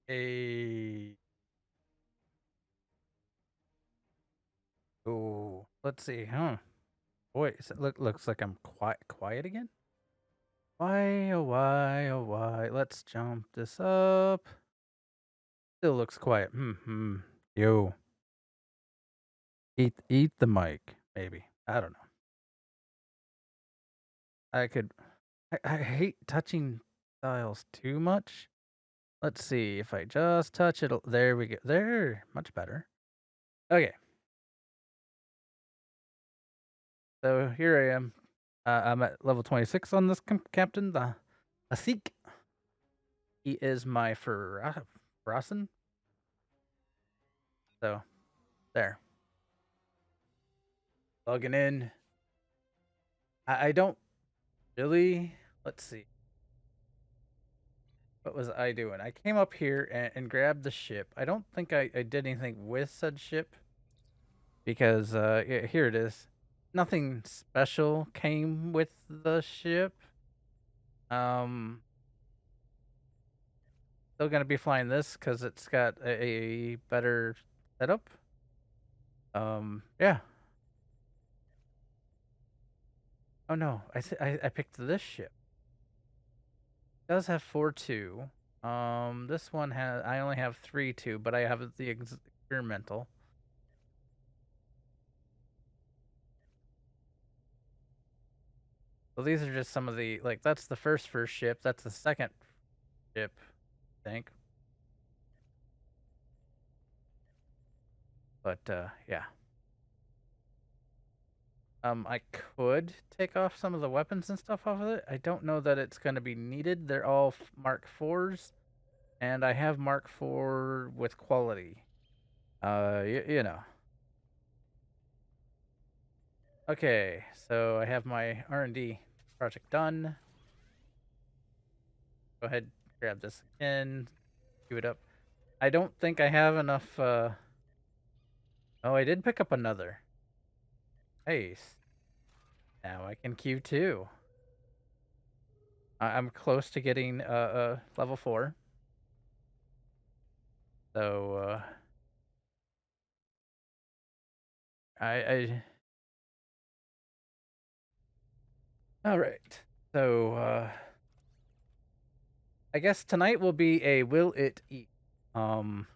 A oh, let's see, huh? Boy, looks like I'm quiet again. Why, oh why, oh why? Let's jump this up. Still looks quiet. Yo, eat the mic, maybe. I don't know. I could. I hate touching dials too much. Let's see if I just touch it. There we go. There, much better. Okay, so here I am. I'm at level 26 on this captain, the HSeek. He is my Frossen. So there, logging in. I don't really. Let's see. What was I doing? I came up here and grabbed the ship. I don't think I did anything with said ship because here it is. Nothing special came with the ship. Um, Still gonna be flying this because it's got a better setup. Yeah. Oh no, I picked this ship. It does have 4-2. This one has I only have 3-2, but I have the experimental. So these are just some of the that's the first ship. That's the second ship, I think. But yeah. I could take off some of the weapons and stuff off of it. I don't know that it's going to be needed. They're all Mark 4s, and I have Mark 4 with quality. You know. Okay, so I have my R&D project done. Go ahead, grab this again, queue it up. I don't think I have enough. Oh, I did pick up another. Nice. Now I can queue two. I'm close to getting level 4. So I all right. So I guess tonight will be a will it eat. Um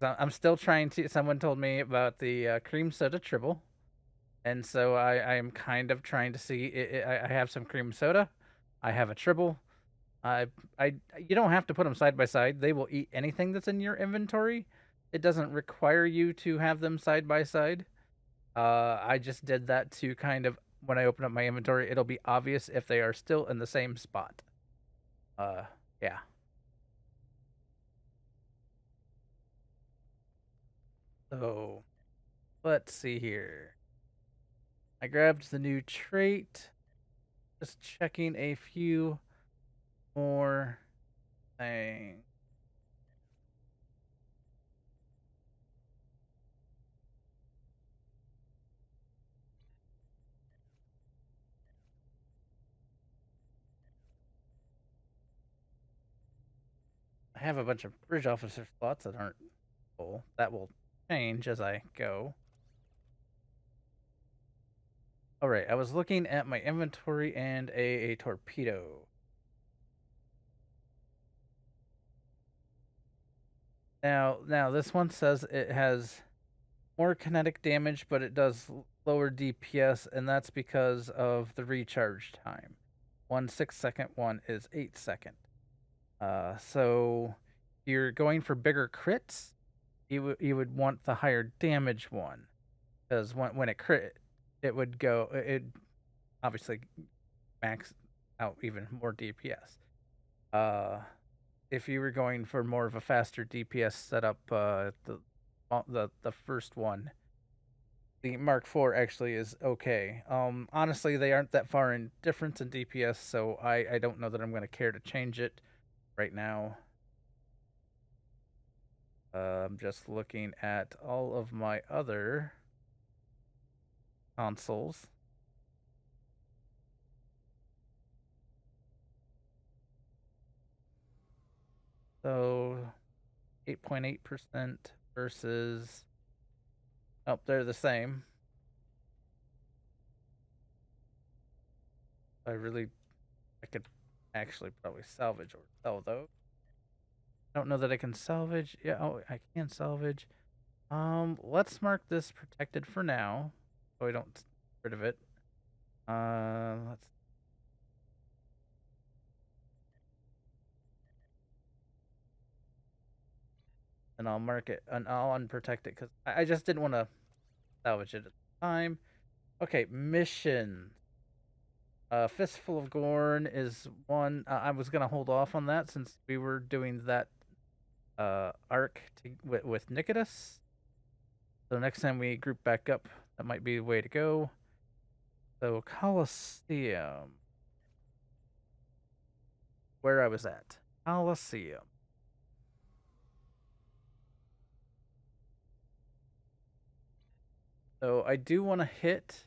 I'm still trying to. Someone told me about the cream soda triple, and so I am kind of trying to see. I have some cream soda, I have a triple. I I You don't have to put them side by side. They will eat anything that's in your inventory. It doesn't require you to have them side by side. I just did that to kind of when I open up my inventory, it'll be obvious if they are still in the same spot. Uh, yeah. So let's see here. I grabbed the new trait. Just checking a few more things. I have a bunch of bridge officer slots that aren't full. That will change as I go. All right, I was looking at my inventory and a torpedo. Now this one says it has more kinetic damage, but it does lower DPS, and that's because of the recharge time. 1 6-second, one is 8-second. So you're going for bigger crits. You would want the higher damage one, because when it crit, it would go it obviously max out even more DPS. Uh, if you were going for more of a faster DPS setup, the first one, the Mark IV actually is okay. Honestly, they aren't that far in difference in DPS, so I don't know that I'm going to care to change it right now. I'm just looking at all of my other consoles. So 8.8% versus. Oh, they're the same. I could actually probably salvage or sell those. I don't know that I can salvage. Yeah, oh, I can salvage. Let's mark this protected for now, so we don't get rid of it. Let's. And I'll mark it and I'll unprotect it because I just didn't want to salvage it at the time. Okay, mission. Fistful of Gorn is one. I was gonna hold off on that since we were doing that arc with Nikitas. So next time we group back up, that might be the way to go. So Colosseum, where I was at. Colosseum. So I do want to hit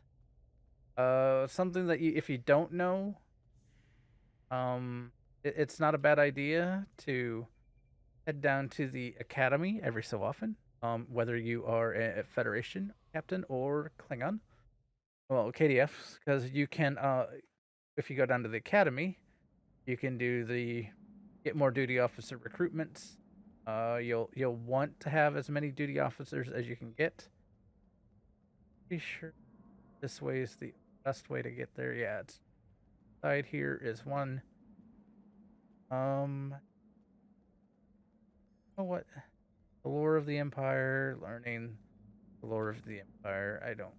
something that if you don't know, it's not a bad idea to head down to the academy every so often. Whether you are a Federation captain or Klingon, well, KDFs, because you can if you go down to the academy, you can do the get more duty officer recruitments. You'll want to have as many duty officers as you can get. Pretty sure this way is the best way to get there. Yeah, it's side here is one. Oh, what? The lore of the Empire, learning the lore of the Empire. I don't.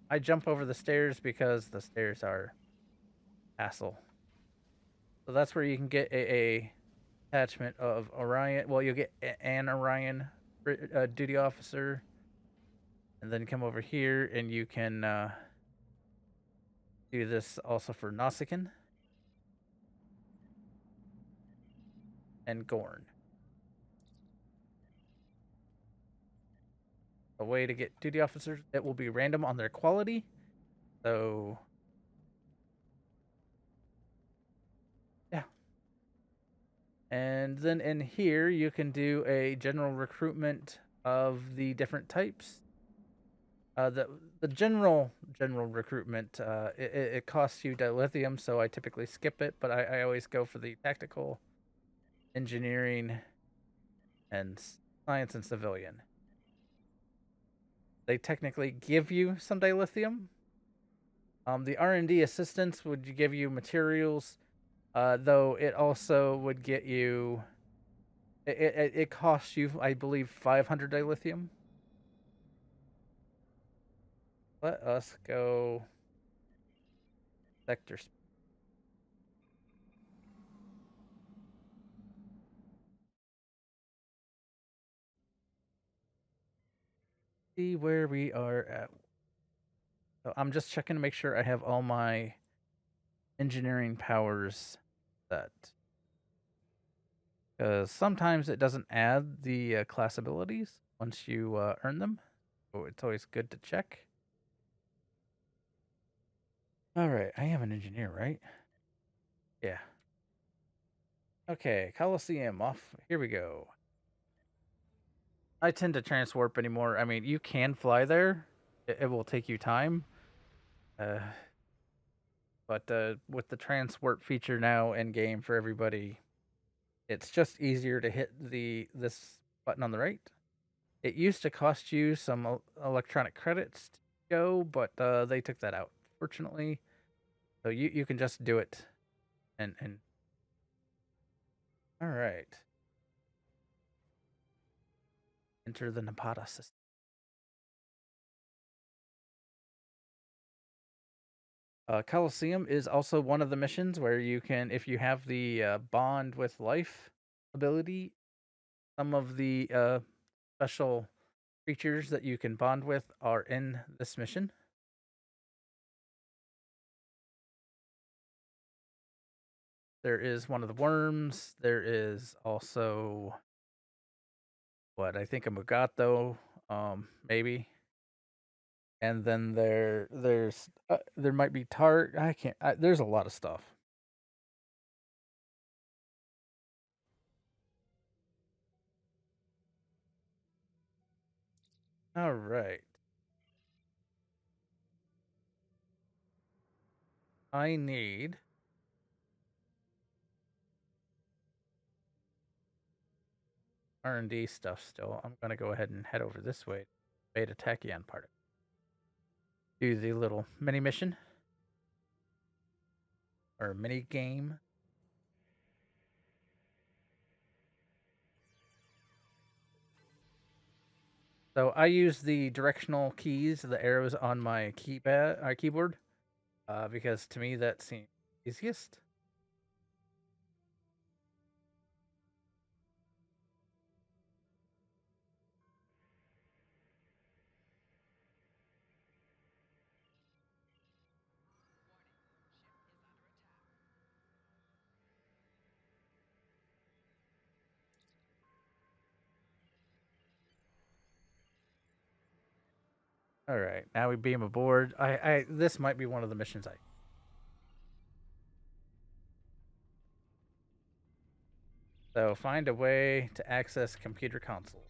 I jump over the stairs because the stairs are hassle. So that's where you can get a attachment of Orion. Well, you'll get an Orion duty officer, and then come over here and you can do this also for Nausicaan and Gorn. A way to get duty officers, it will be random on their quality. So yeah. And then in here you can do a general recruitment of the different types. The general recruitment it costs you dilithium, so I typically skip it, but I always go for the tactical, engineering, and science and civilian. They technically give you some dilithium. The R&D assistance would give you materials, though it also would get you. It costs you, I believe, 500 dilithium. Let us go sector. See where we are at. So I'm just checking to make sure I have all my engineering powers set. Because sometimes it doesn't add the class abilities once you earn them. So it's always good to check. All right, I am an engineer, right? Yeah. Okay, Coliseum off. Here we go. I tend to transwarp anymore. I mean, you can fly there. It will take you time. Uh, but with the transwarp feature now in game for everybody, it's just easier to hit this button on the right. It used to cost you some electronic credits to go, but they took that out, fortunately. So you can just do it, and all right. Enter the Napata system. Coliseum is also one of the missions where you can, if you have the bond with life ability, some of the special creatures that you can bond with are in this mission. There is one of the worms. There is also what I think a Mugato, maybe. and then there might be tart. I can't. There's a lot of stuff. All right. I need R&D stuff still. I'm gonna go ahead and head over this way. Beta Tachyon part. Do the little mini mission or mini game. So I use the directional keys, the arrows on my keyboard, because to me that seems easiest. All right, now we beam aboard. This might be one of the missions. So find a way to access computer console.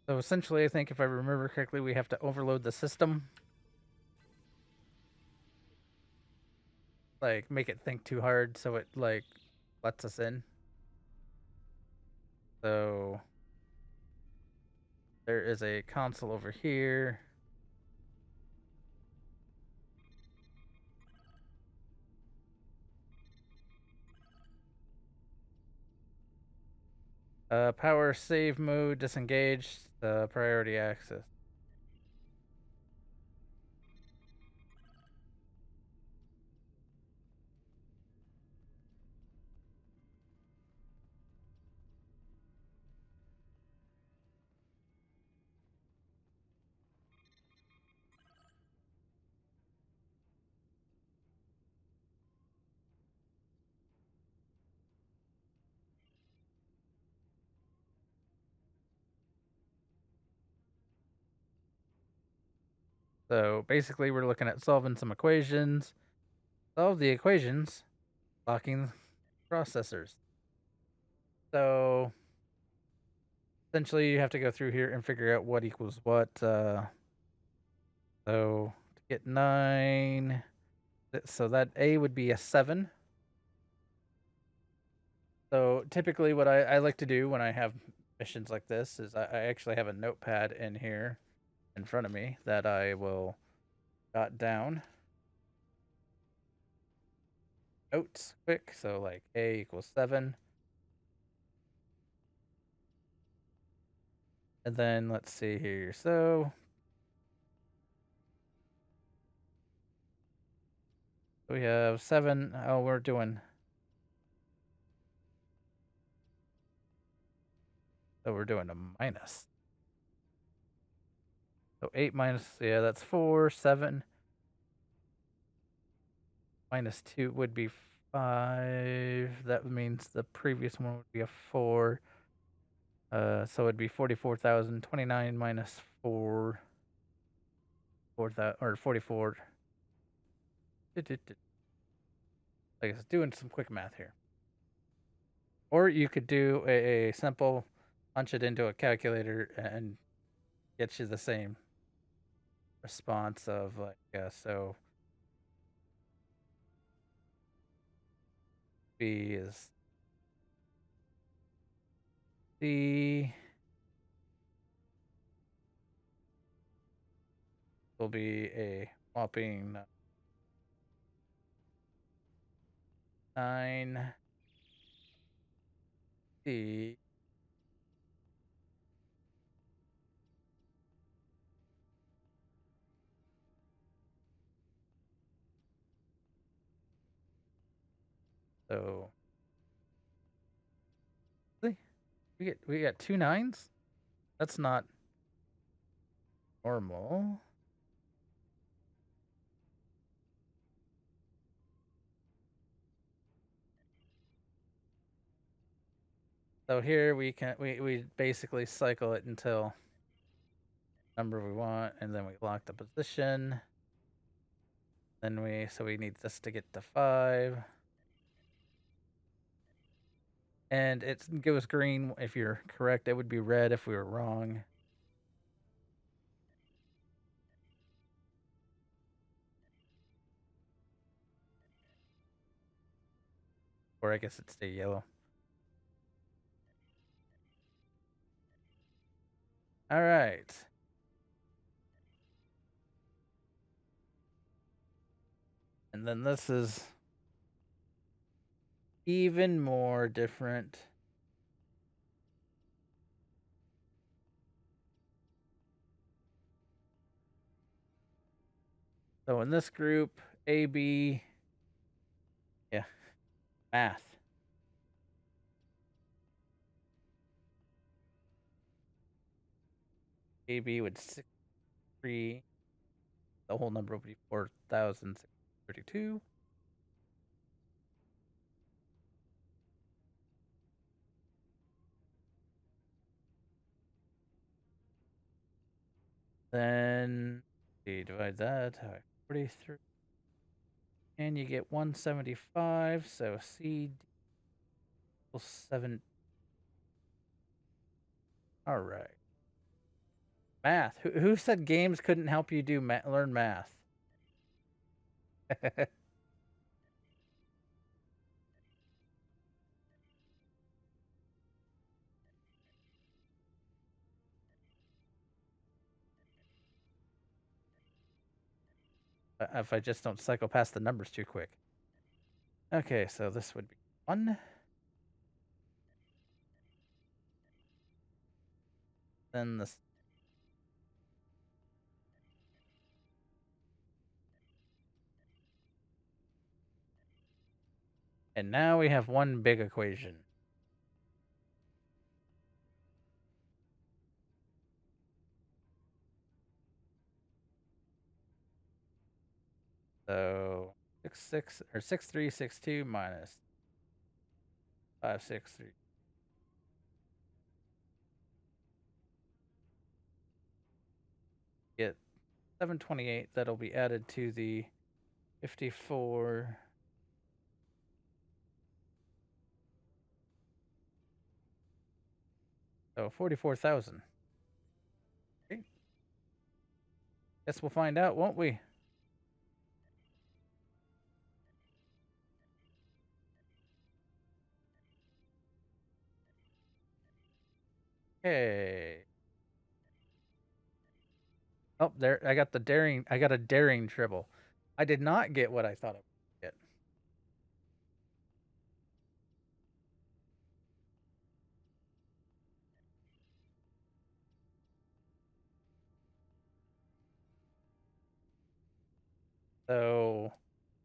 So essentially, I think if I remember correctly, we have to overload the system, like make it think too hard, so it like lets us in. So there is a console over here. Power save mode disengaged. Priority access. So basically, we're looking at solving some equations. Solve the equations, locking processors. So essentially, you have to go through here and figure out what equals what. So to get 9, so that A would be a 7. So typically, what I like to do when I have missions like this is I actually have a notepad in here in front of me that I will jot down notes quick. So like A equals 7. And then let's see here. So we have 7. Oh, we're doing. So we're doing a minus. So 8 minus, yeah, that's 4. 7 minus 2 would be 5. That means the previous one would be a 4. So it'd be 44,000. 29 minus 4. 4,000 or 44. I guess doing some quick math here. Or you could do a simple punch it into a calculator and get you the same response of like so B is C will be a whopping 9 C. So we got 2 9s. That's not normal. So here we basically cycle it until number we want, and then we lock the position. Then we need this to get to 5. And it goes green if you're correct. It would be red if we were wrong. Or I guess it'd stay yellow. All right. And then this is even more different. So in this group, A, B, yeah, math. A, B would 63. The whole number would be 4,632. Then you divide that by 43. And you get 175. So C equals 7. All right. Math. Who said games couldn't help you learn math? If I just don't cycle past the numbers too quick. Okay, so this would be 1. Then this. And now we have one big equation. So 6362 minus 563. Get 728. That'll be added to the 54. So 44,000. Okay. Guess we'll find out, won't we? Okay. Oh, there, I got a daring tribble. I did not get what I thought I would get. So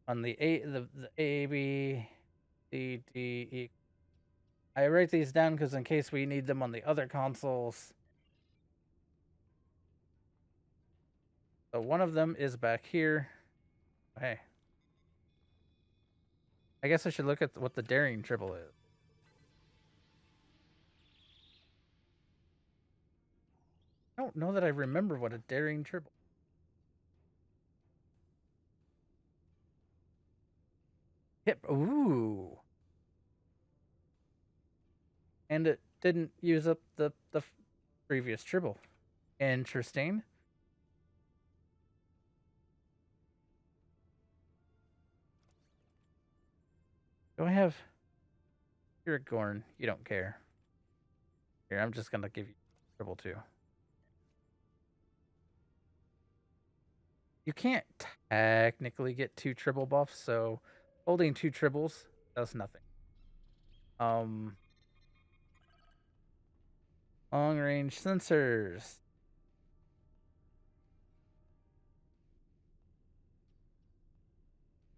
on the A, B, C, D, E. I write these down because in case we need them on the other consoles. So one of them is back here. Hey. I guess I should look at what the daring tribble is. I don't know that I remember what a daring tribble. Hip. Ooh. And it didn't use up the previous tribble. Interesting. Do I have... You're a Gorn. You don't care. Here, I'm just going to give you tribble 2. You can't technically get 2 tribble buffs, so holding 2 tribbles does nothing. Long range sensors.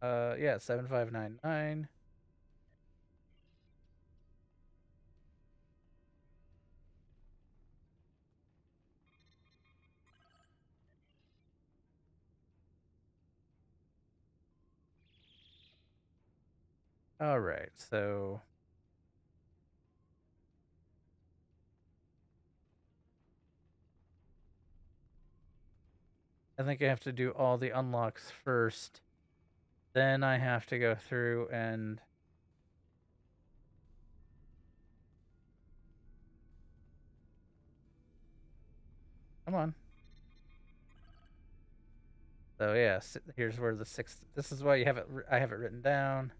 Yeah, 7599. All right, so I think I have to do all the unlocks first. Then I have to go through and come on. So yeah, here's where the sixth. This is why you have it. I have it written down.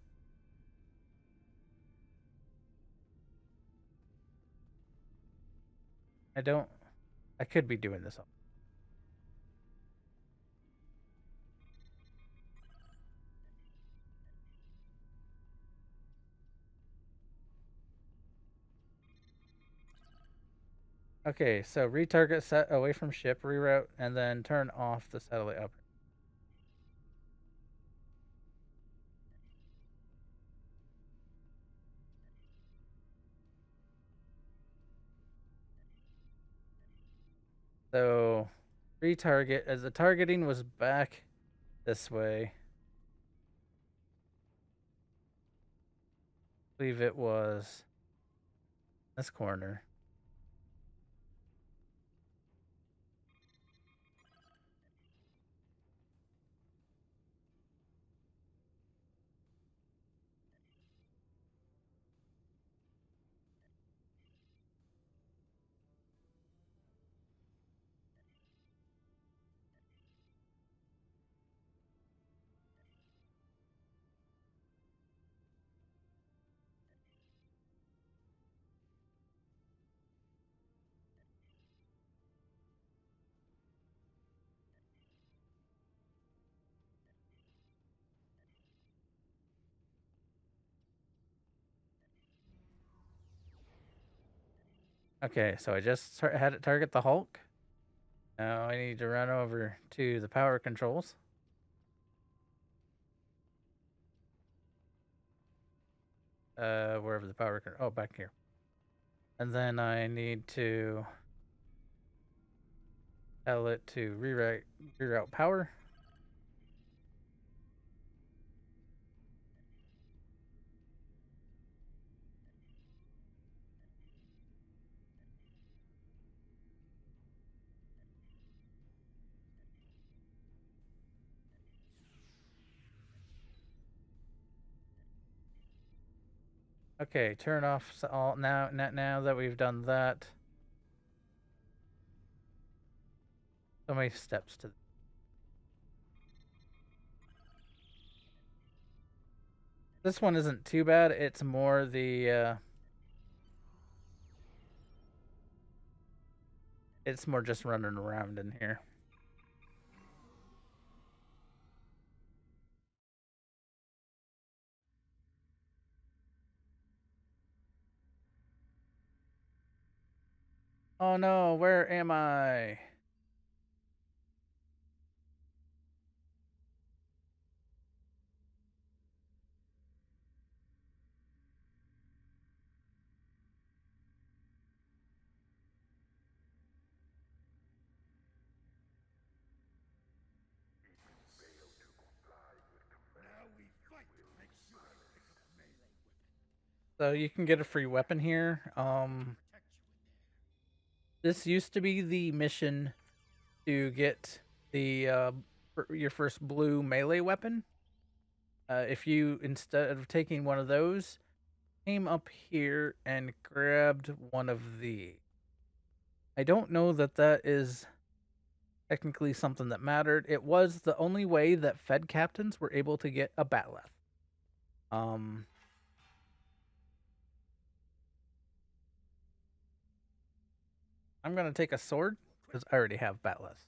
I don't. I could be doing this. Okay, so retarget set away from ship, reroute, and then turn off the satellite up. So retarget as the targeting was back this way. I believe it was this corner. Okay, so I just had it target the Hulk. Now I need to run over to the power controls. Wherever the power oh, back here. And then I need to tell it to reroute power. Okay, turn off all now that we've done that. So many steps to this one isn't too bad. It's more the it's more just running around in here. Oh no, where am I? So you can get a free weapon here. This used to be the mission to get the your first blue melee weapon. If you instead of taking one of those, came up here and grabbed one of the. I don't know that that is technically something that mattered. It was the only way that Fed captains were able to get a batleth. I'm gonna take a sword because I already have batleth.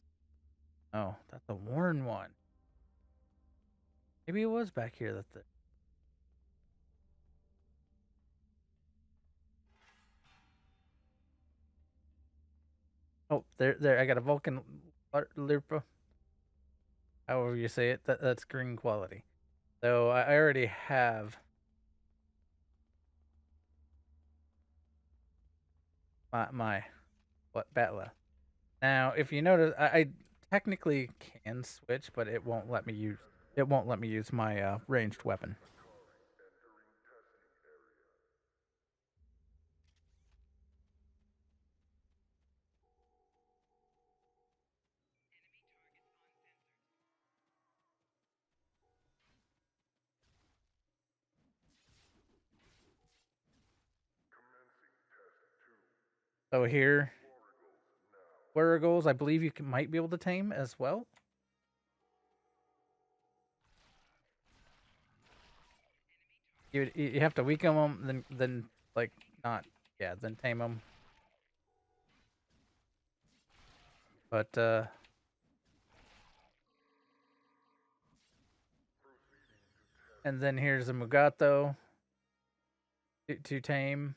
Oh, that's a worn one. Maybe it was back here that the. Oh, there. I got a Vulcan Lirpa. However you say it, that's green quality. So I already have my what batleth. Now, if you notice, I technically can switch, but it won't let me use my ranged weapon. So here, Waragles, I believe you might be able to tame as well. You have to weaken them, then like not, yeah, then tame them. But and then here's a Mugato to tame.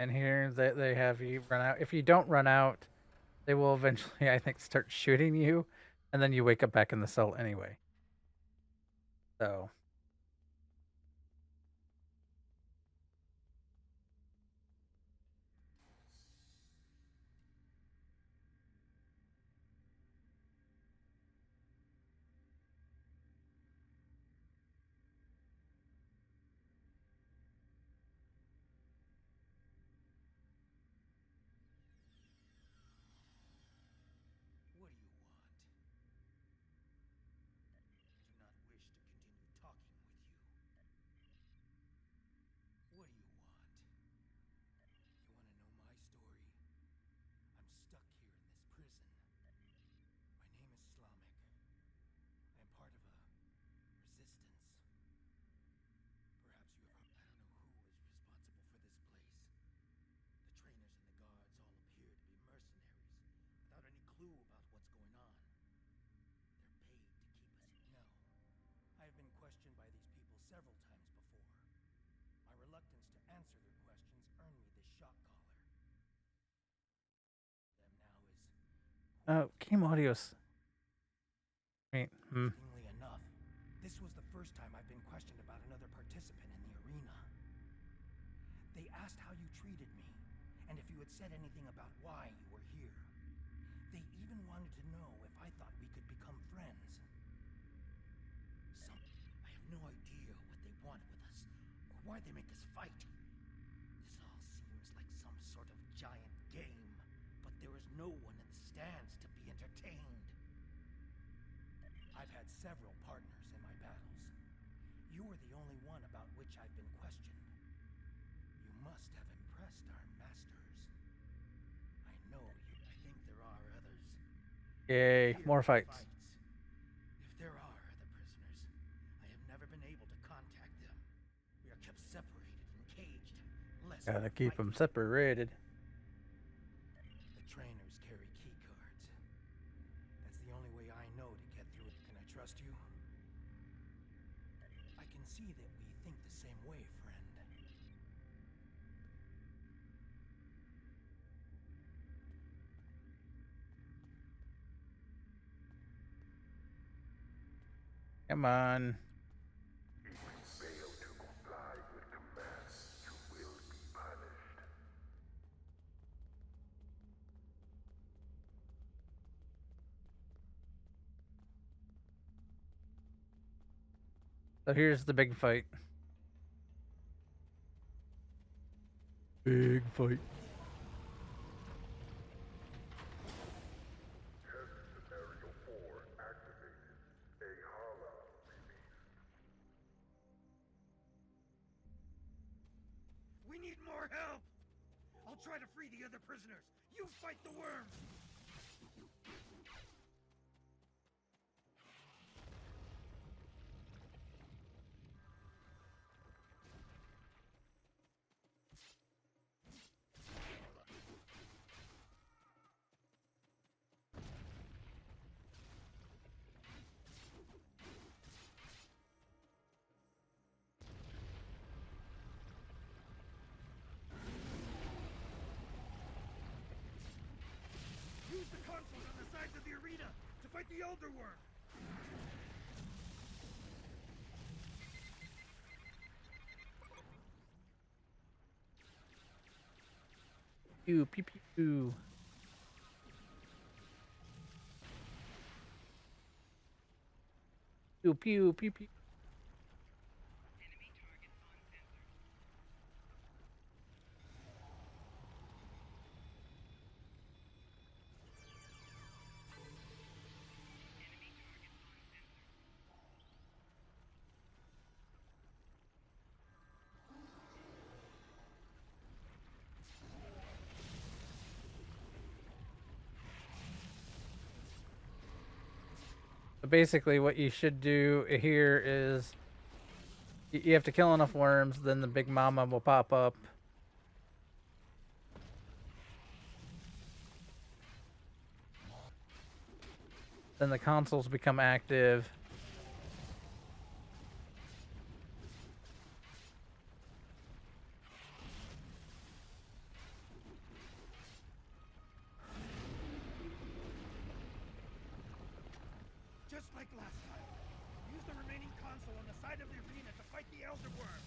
And here they have you run out. If you don't run out, they will eventually, I think, start shooting you, and then you wake up back in the cell anyway. So. What do you want? I do not wish to continue talking with you. What do you want? You want to know my story? I'm stuck here in this prison. My name is Slamek. I am part of a resistance. Perhaps you have heard. I don't know who is responsible for this place. The trainers and the guards all appear to be mercenaries, without any clue about what's going on. They're paid to keep us. No. I have been questioned by these people several times before. My reluctance to answer their questions earned me this shock collar. Them now is Game audios. Wait, interestingly enough, this was the first time I've been questioned about another participant in the arena. They asked how you treated me, and if you had said anything about why you were here. They even wanted to know if I thought we could become friends. I have no idea what they want with us, or why they make us fight. This all seems like some sort of giant game, but there is no one in the stands to be entertained. I've had several partners in my battles. You are the only one about which I've been questioned. You must have impressed our masters. I know you. I think there are others. yay, more fights. If there are other prisoners, I have never been able to contact them. We are kept separated and caged. Gotta keep them separated. The trainers carry key cards. That's the only way I know to get through. Can I trust you? I can see that we think the same way, friend. Come on. If you fail to comply with commands, you will be punished. So here's the big fight. Big fight. Test scenario 4 activated. A Hala released. We need more help! I'll try to free the other prisoners. You fight the worms! Use the consoles on the sides of the arena to fight the Elder Worm! Pew pew pew. Pew pew pew pew. So basically, what you should do here is you have to kill enough worms, then the big mama will pop up. Then the consoles become active. Just like last time. Use the remaining console on the side of the arena to fight the Elder Worm.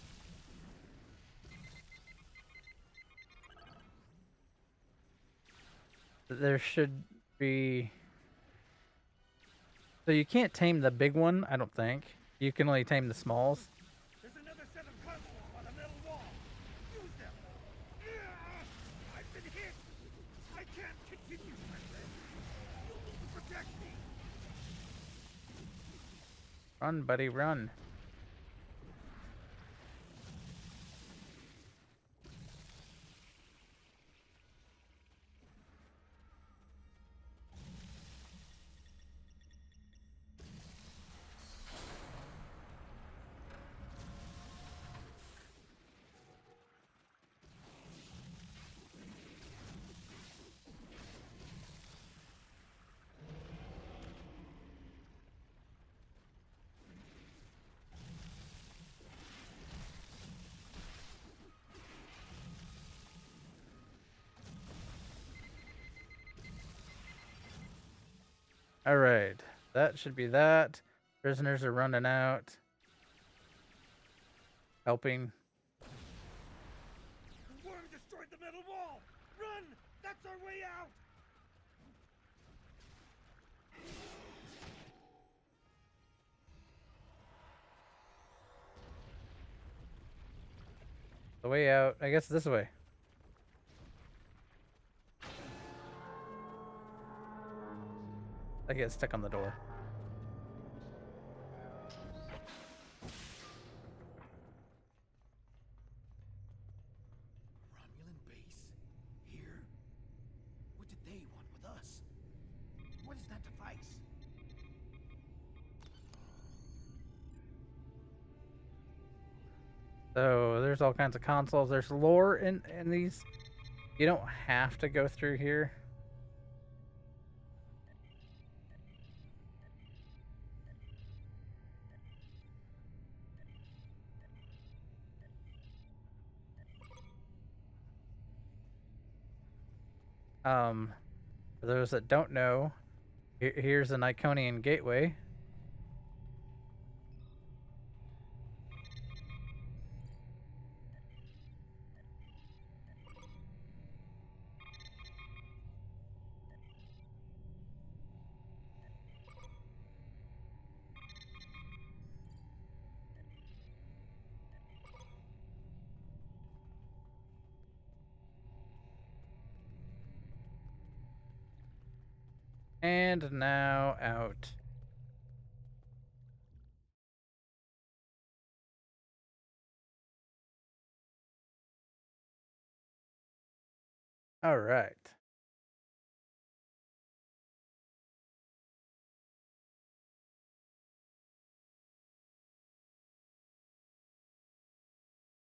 There should be. So you can't tame the big one, I don't think. You can only tame the smalls. There's another set of consoles by the metal wall. Use them. I've been hit. I can't continue, my friend. You need to protect me. Run, buddy, run. All right, that should be that. Prisoners are running out. Helping. The worm destroyed the metal wall. Run! That's our way out. The way out, I guess this way. I get stuck on the door. Romulan base? Here? What did they want with us? What is that device? So there's all kinds of consoles. There's lore in these. You don't have to go through here. For those that don't know, here's an Iconian gateway. And now out. All right.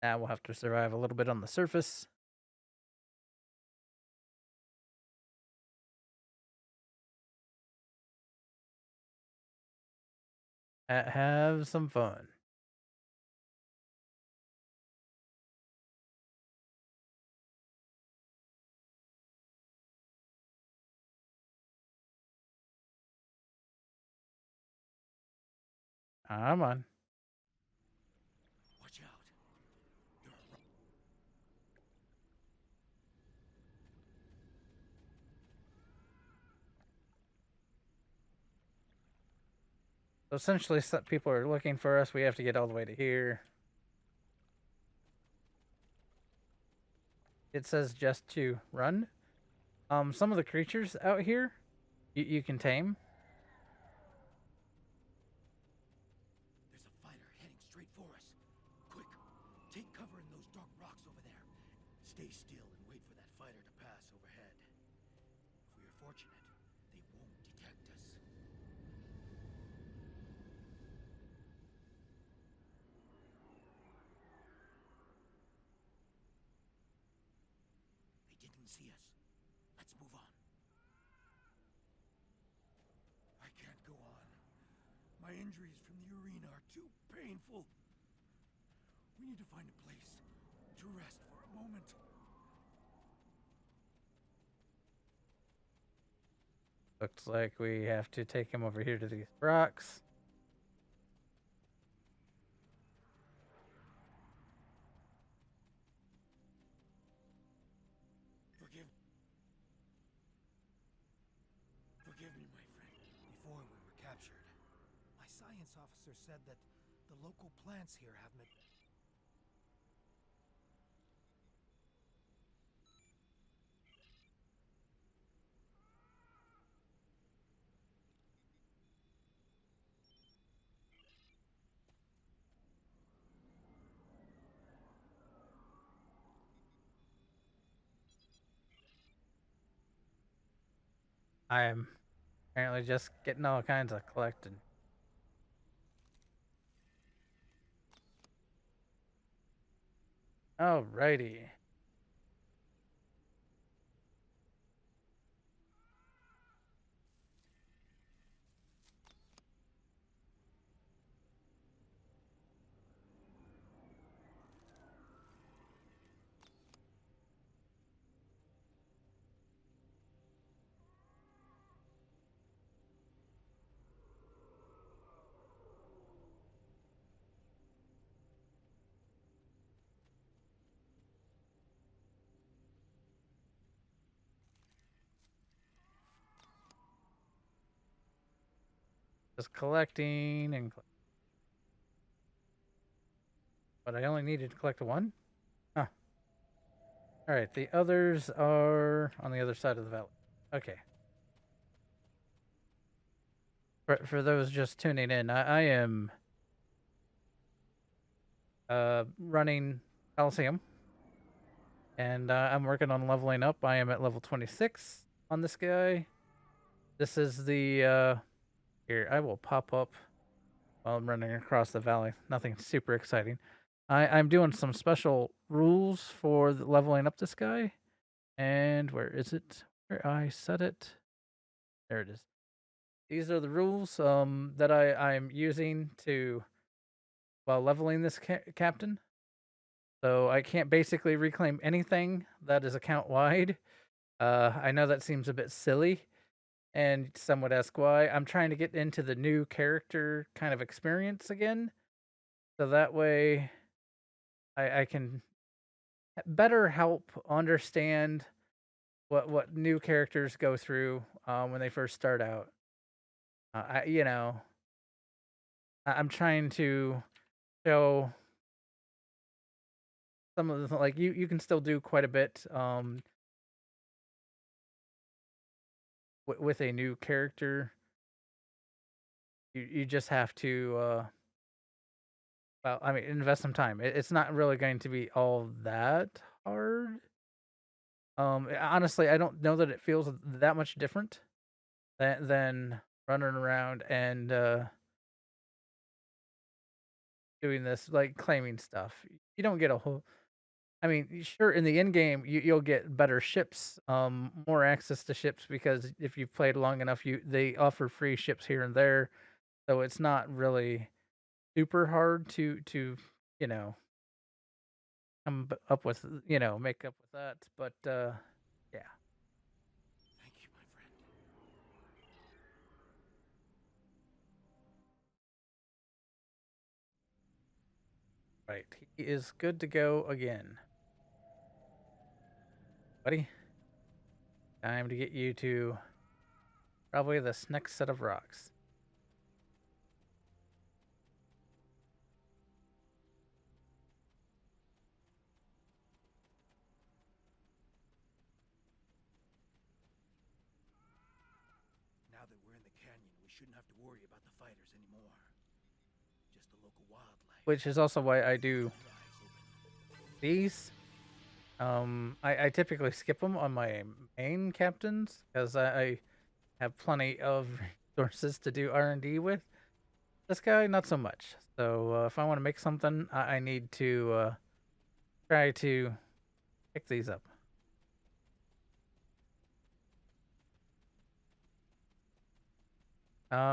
Now we'll have to survive a little bit on the surface. Have some fun. Come on. Watch out. You're a So essentially, some people are looking for us. We have to get all the way to here. It says just to run. Some of the creatures out here, you can tame. There's a fighter heading straight for us. Quick, take cover in those dark rocks over there. Stay still and wait for that fighter to pass overhead. If we are fortunate, they won't detect us. They didn't see us. Let's move on. I can't go on. My injuries from the arena are too painful. We need to find a place to rest for a moment. Looks like we have to take him over here to these rocks. Forgive me, my friend. Before we were captured, my science officer said that the local plants here have I am apparently just getting all kinds of collected. Alrighty. Just collecting and. But I only needed to collect one? Huh. Alright, the others are on the other side of the valley. Okay. For those just tuning in, I am running Coliseum. And I'm working on leveling up. I am at level 26 on this guy. This is the here, I will pop up while I'm running across the valley. Nothing super exciting. I'm doing some special rules for leveling up this guy. And where is it? Where I set it? There it is. These are the rules that I'm using to while leveling this captain. So I can't basically reclaim anything that is account wide. I know that seems a bit silly, and some would ask why. I'm trying to get into the new character kind of experience again, so that way I can better help understand what new characters go through when they first start out. I'm trying to show some of the like you can still do quite a bit with a new character. You just have to well, I mean, invest some time. It's not really going to be all that hard. Honestly, I don't know that it feels that much different than running around and doing this like claiming stuff. You don't get a whole. I mean, sure, in the end game, you'll get better ships, more access to ships because if you've played long enough, they offer free ships here and there, so it's not really super hard to you know come up with make up with that. But yeah, Thank you, my friend. right, he is good to go again, buddy. Time to get you to probably this next set of rocks. we shouldn't have to worry about the fighters anymore. Just the local wildlife. Which is also why I do these. I typically skip them on my main captains because I have plenty of resources to do R&D with. This guy, not so much. So if I want to make something, I need to try to pick these up.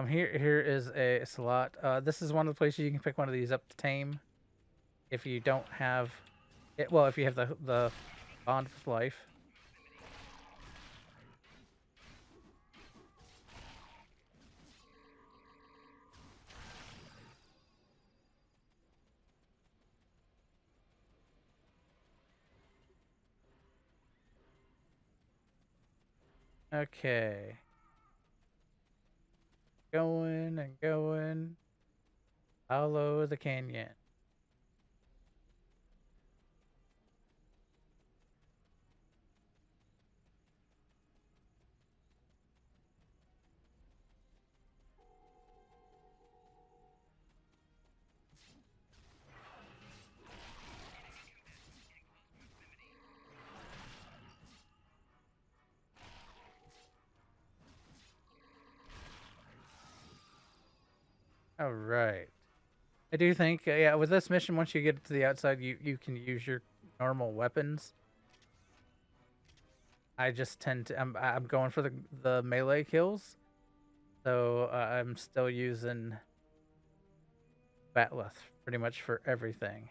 Here is a slot. This is one of the places you can pick one of these up to tame. If you don't have it, well, if you have the bond with life. Okay. Going and going. Follow the canyon. All right. I do think, yeah, with this mission, once you get to the outside, you can use your normal weapons. I just tend to, I'm going for the melee kills, so I'm still using Batleth pretty much for everything.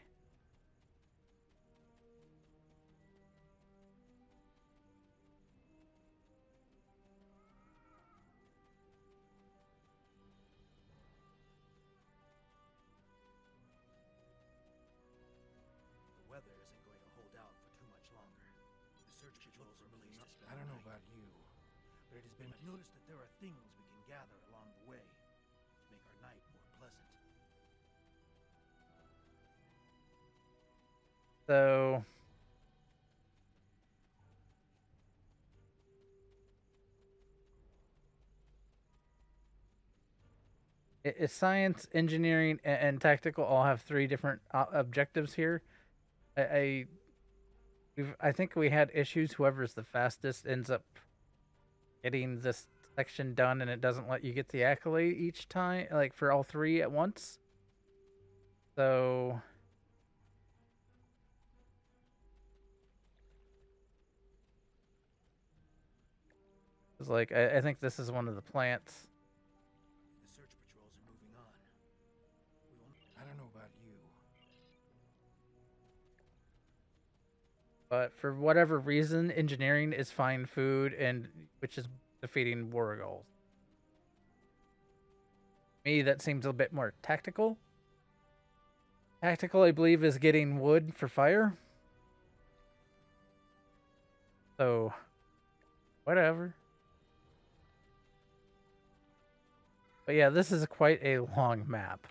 The weather isn't going to hold out for too much longer. The search patrols are released to spend I don't know the night. about you, But it has been noticed that there are things we can gather along the way to make our night more pleasant. So science, engineering, and tactical all have 3 different objectives here. I think we had issues. Whoever's the fastest ends up getting this section done, and it doesn't let you get the accolade each time, like for all 3 at once. So it's like I think this is one of the plants. The search patrols are moving on. We will I don't know about you. But for whatever reason, engineering is find food, and which is defeating wargulls. Me, that seems a bit more tactical. Tactical, I believe, is getting wood for fire. So, whatever. But yeah, this is quite a long map.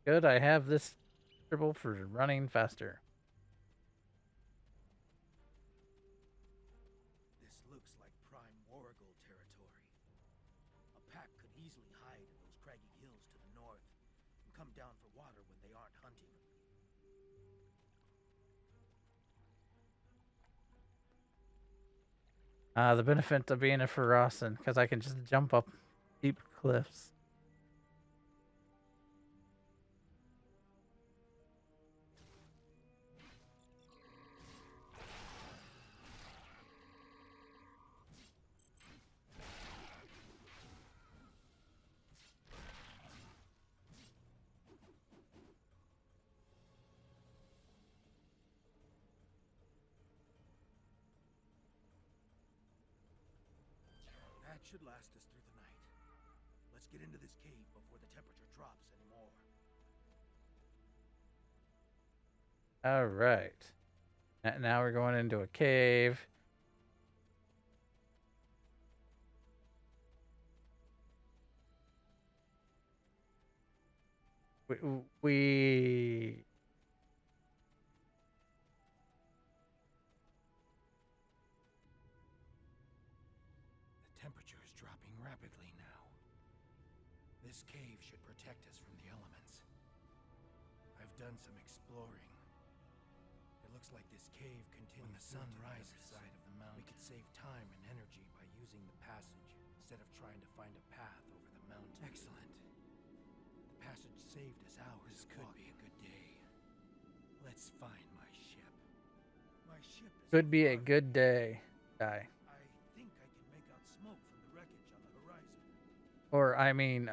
Good, I have this triple for running faster. This looks like prime wargull territory. A pack could easily hide in those craggy hills to the north and come down for water when they aren't hunting. The benefit of being a Ferosan, because I can just jump up steep cliffs. That should last us through the night. Let's get into this cave before the temperature drops anymore. All right. Now we're going into a cave. we The temperature is dropping rapidly now. This cave should protect us from the elements. I've done some exploring. It looks like this cave continues. When the sun rises, side of the mountain, we could save time and energy by using the passage instead of trying to find a path over the mountain. Excellent. The passage saved us hours. This could be a good day. Let's find my ship. My ship is could be a good day. Die. I think I can make out smoke from the wreckage on the horizon. Or I mean,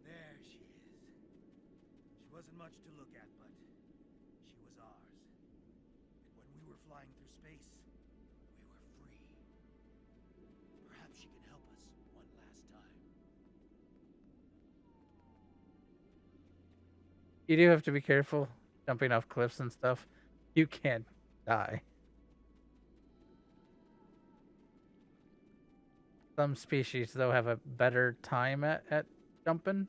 There she is. She wasn't much to look at, but she was ours. And when we were flying through space, we were free. Perhaps she can help us one last time. you do have to be careful jumping off cliffs and stuff. You can't die. Some species though have a better time at jumping.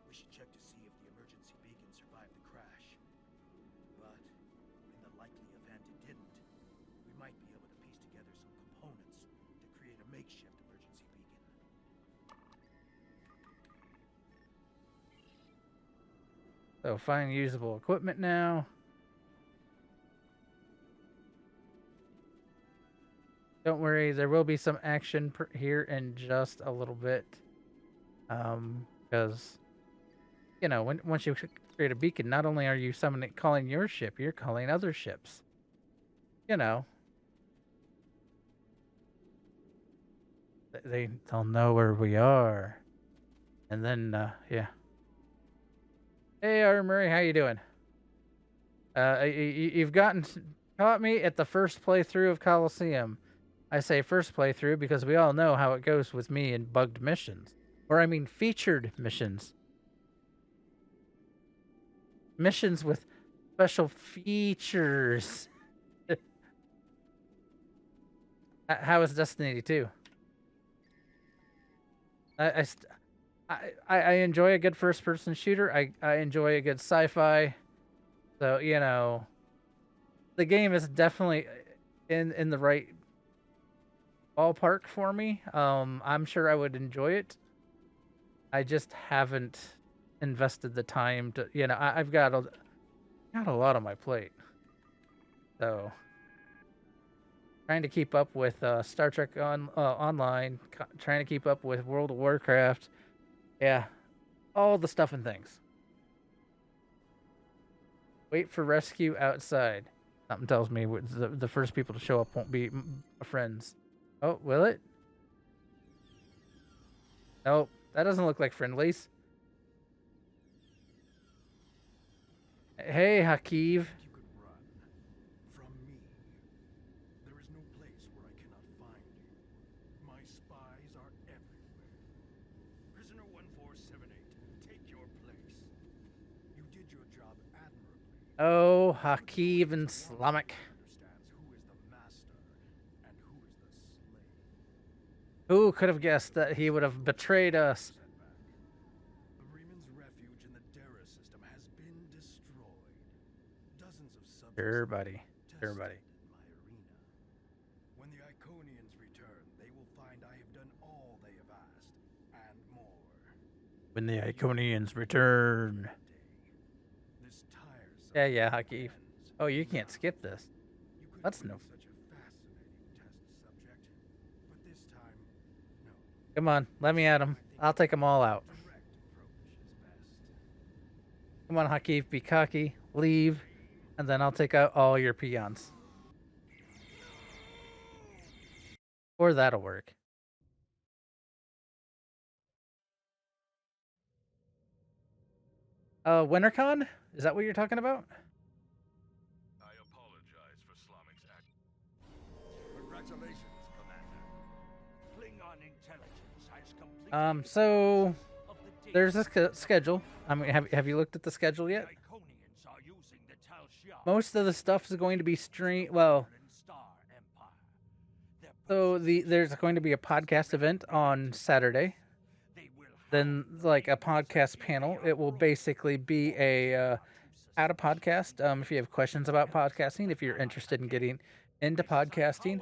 We should check to see if the emergency beacon survived the crash. But in the likely event it didn't, we might be able to piece together some components to create a makeshift emergency beacon. So find usable equipment now. Don't worry, there will be some action here in just a little bit. Because you know, once you create a beacon, not only are you calling your ship, you're calling other ships. You know, they'll know where we are, and then yeah. Hey, Murray, how you doing? You've caught me at the first playthrough of Coliseum. I say first playthrough because we all know how it goes with me in bugged missions. Or I mean featured missions. Missions with special features. How is Destiny 2? I enjoy a good first-person shooter. I enjoy a good sci-fi. So, you know, the game is definitely in the right ballpark for me. I'm sure I would enjoy it. I just haven't invested the time to, you know, I've got a lot on my plate. So, trying to keep up with Star Trek Online, trying to keep up with World of Warcraft. Yeah, all the stuff and things. Wait for rescue outside. Something tells me the first people to show up won't be friends. Oh, will it? Nope, that doesn't look like friendlies. Hey, Hakeev. You could run from me. There is no place where I cannot find you. My spies are everywhere. Prisoner 1478, take your place. You did your job admirably. Oh, Hakeev and Slamek. Understands who is the master and who is the slave. Who could have guessed that he would have betrayed us? The Reman's refuge in the Dara system has been destroyed. Dozens of subjects Sure, buddy. Sure, buddy. in my arena. When the Iconians return, they will find I have done all they have asked, and more. When the Iconians return. This tiresome Yeah, Hakeev. ends Oh, you can't skip this. You could That's be no. such a fascinating test subject, but this time, no. Come on, let me at him. I'll take them all out. Direct approach is best. Come on, Hakeev, be cocky, leave, and then I'll take out all your peons. Or that'll work. WinterCon? Is that what you're talking about? I apologize for Slamik's act. Congratulations, Commander. So there's a schedule. I mean, have you looked at the schedule yet? Most of the stuff is going to be streamed. Well, so there's going to be a podcast event on Saturday. Then like a podcast panel. It will basically be a how to podcast. If you have questions about podcasting, if you're interested in getting into podcasting,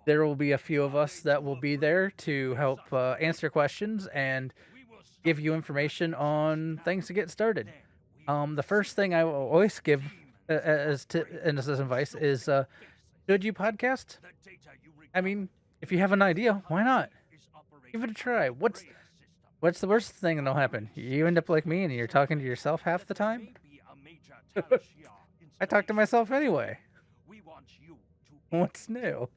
there will be a few of us that will be there to help answer questions and give you information on things to get started. The first thing I will always give as advice is, should you podcast? I mean, if you have an idea, why not? Give it a try. What's the worst thing that'll happen? You end up like me and you're talking to yourself half the time? I talk to myself anyway. What's new?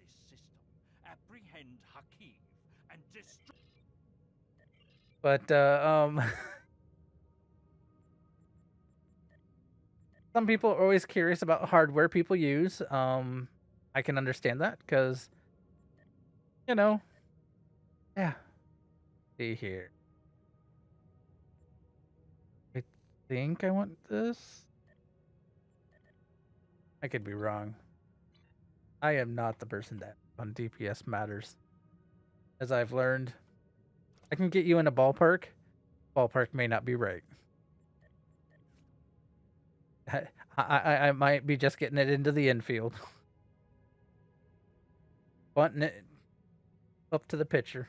But some people are always curious about hardware people use. I can understand that because, yeah. See here. I think I want this. I could be wrong. I am not the person that on DPS matters. As I've learned, I can get you in a ballpark. Ballpark may not be right. I might be just getting it into the infield. Bunting it up to the pitcher.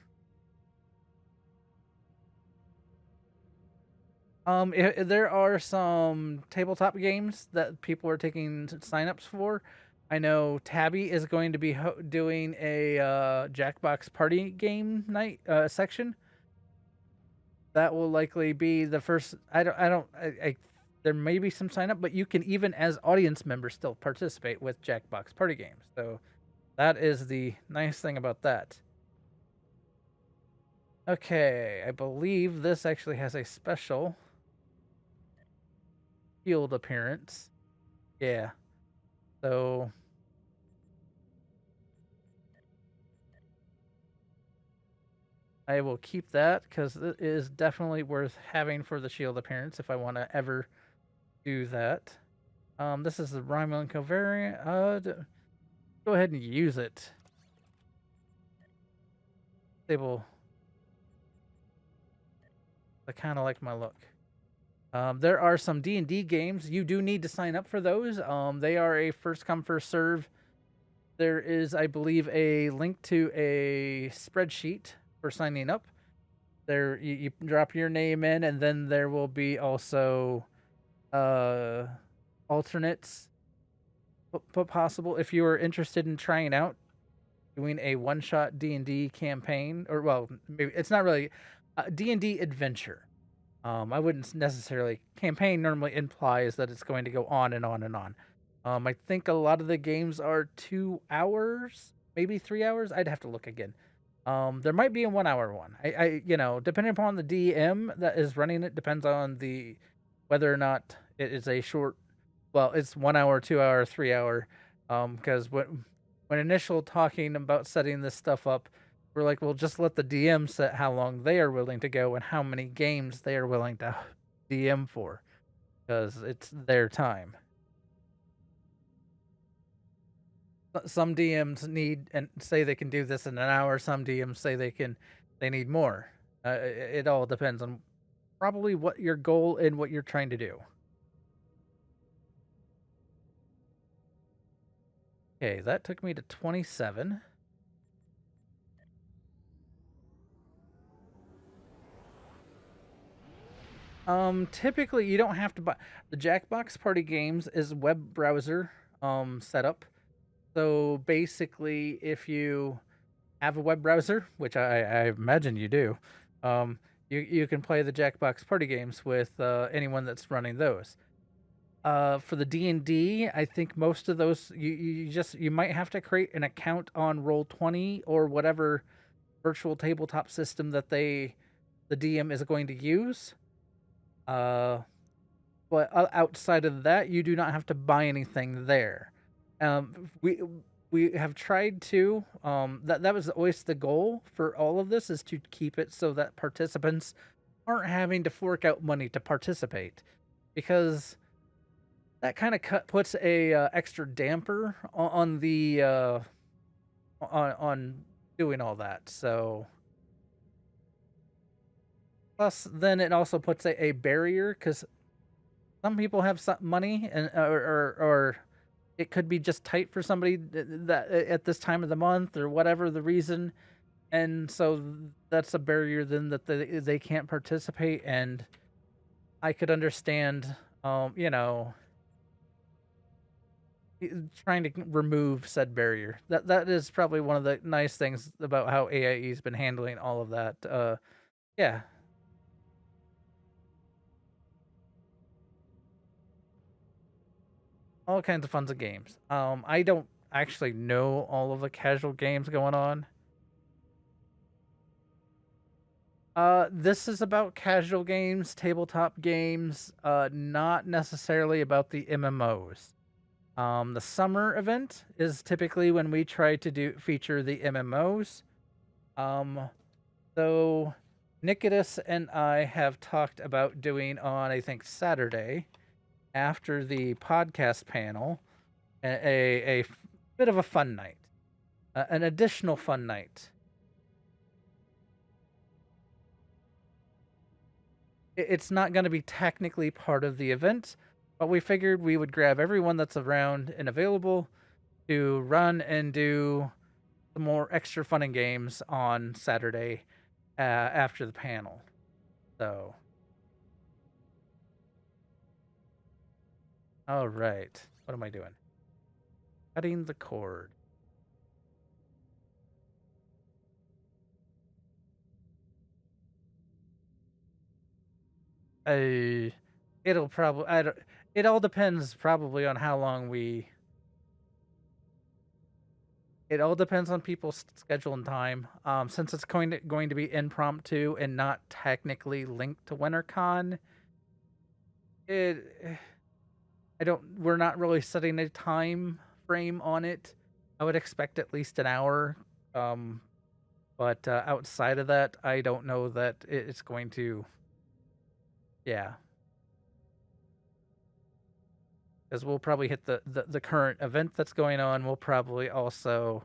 There are some tabletop games that people are taking signups for. I know Tabby is going to be doing a Jackbox party game night section. That will likely be the first. There may be some sign up, but you can even as audience members still participate with Jackbox party games. So that is the nice thing about that. Okay, I believe this actually has a special field appearance. Yeah. So I will keep that because it is definitely worth having for the shield appearance if I want to ever do that. This is the Romulan covariant. Go ahead and use it. Stable. I kind of like my look. There are some D&D games. You do need to sign up for those. They are a first come, first serve. There is, I believe, a link to a spreadsheet for signing up. There, you drop your name in, and then there will be also alternates possible if you are interested in trying out doing a one-shot D&D campaign, or well, maybe it's not really a D&D adventure. I wouldn't necessarily. Campaign normally implies that it's going to go on and on and on. I think a lot of the games are 2 hours, maybe 3 hours. I'd have to look again. There might be a 1 hour one. Depending upon the DM that is running it, depends on whether or not it is a short. Well, it's 1 hour, 2 hour, 3 hour. Because when initial talking about setting this stuff up, we're like, well, just let the DM set how long they are willing to go and how many games they are willing to DM for, because it's their time. Some DMs need and say they can do this in an hour. Some DMs say they need more. It all depends on probably what your goal and what you're trying to do. Okay, that took me to 27. Typically you don't have to buy the Jackbox Party Games is web browser setup. So basically, if you have a web browser, which I imagine you do, you can play the Jackbox Party Games with anyone that's running those. For the D&D, I think most of those you might have to create an account on Roll20 or whatever virtual tabletop system that the DM is going to use. But outside of that, you do not have to buy anything there. We we have tried to that was always the goal for all of this, is to keep it so that participants aren't having to fork out money to participate, because that kind of puts a extra damper on the on doing all that. So plus, then it also puts a barrier, because some people have some money, and or it could be just tight for somebody that at this time of the month or whatever the reason, and so that's a barrier then that they can't participate. And I could understand, you know, trying to remove said barrier. That is probably one of the nice things about how AIE's been handling all of that. Yeah. All kinds of fun of games. I don't actually know all of the casual games going on. This is about casual games, tabletop games, not necessarily about the MMOs. The summer event is typically when we try to feature the MMOs. So Nikitas and I have talked about doing on, I think, Saturday, after the podcast panel, a bit of a fun night, an additional fun night. It's not going to be technically part of the event, but we figured we would grab everyone that's around and available to run and do some more extra fun and games on Saturday after the panel. So, all right. What am I doing? Cutting the cord. It'll probably, I don't, it all depends probably on how long we, it all depends on people's schedule and time. Since it's going to be impromptu and not technically linked to WinterCon, we're not really setting a time frame on it. I would expect at least an hour. But outside of that, I don't know that it's going to, yeah. Because we'll probably hit the current event that's going on. We'll probably also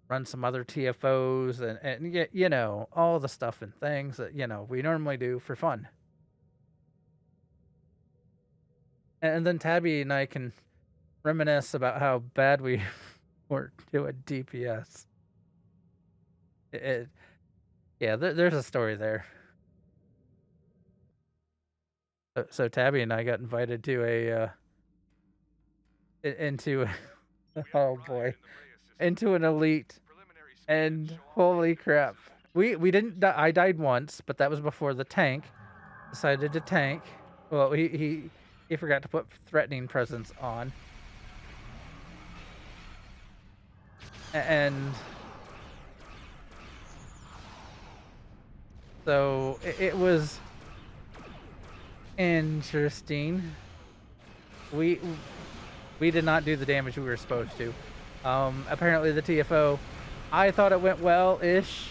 run some other TFOs and you know, all the stuff and things that, you know, we normally do for fun. And then Tabby and I can reminisce about how bad we were doing DPS. Yeah, there's a story there. So Tabby and I got invited to into oh boy, into an elite, and holy crap, we didn't die. I died once, but that was before the tank decided to tank. Well, he forgot to put threatening presence on, and so it was interesting. We did not do the damage we were supposed to. Apparently the TFO, I thought it went well-ish.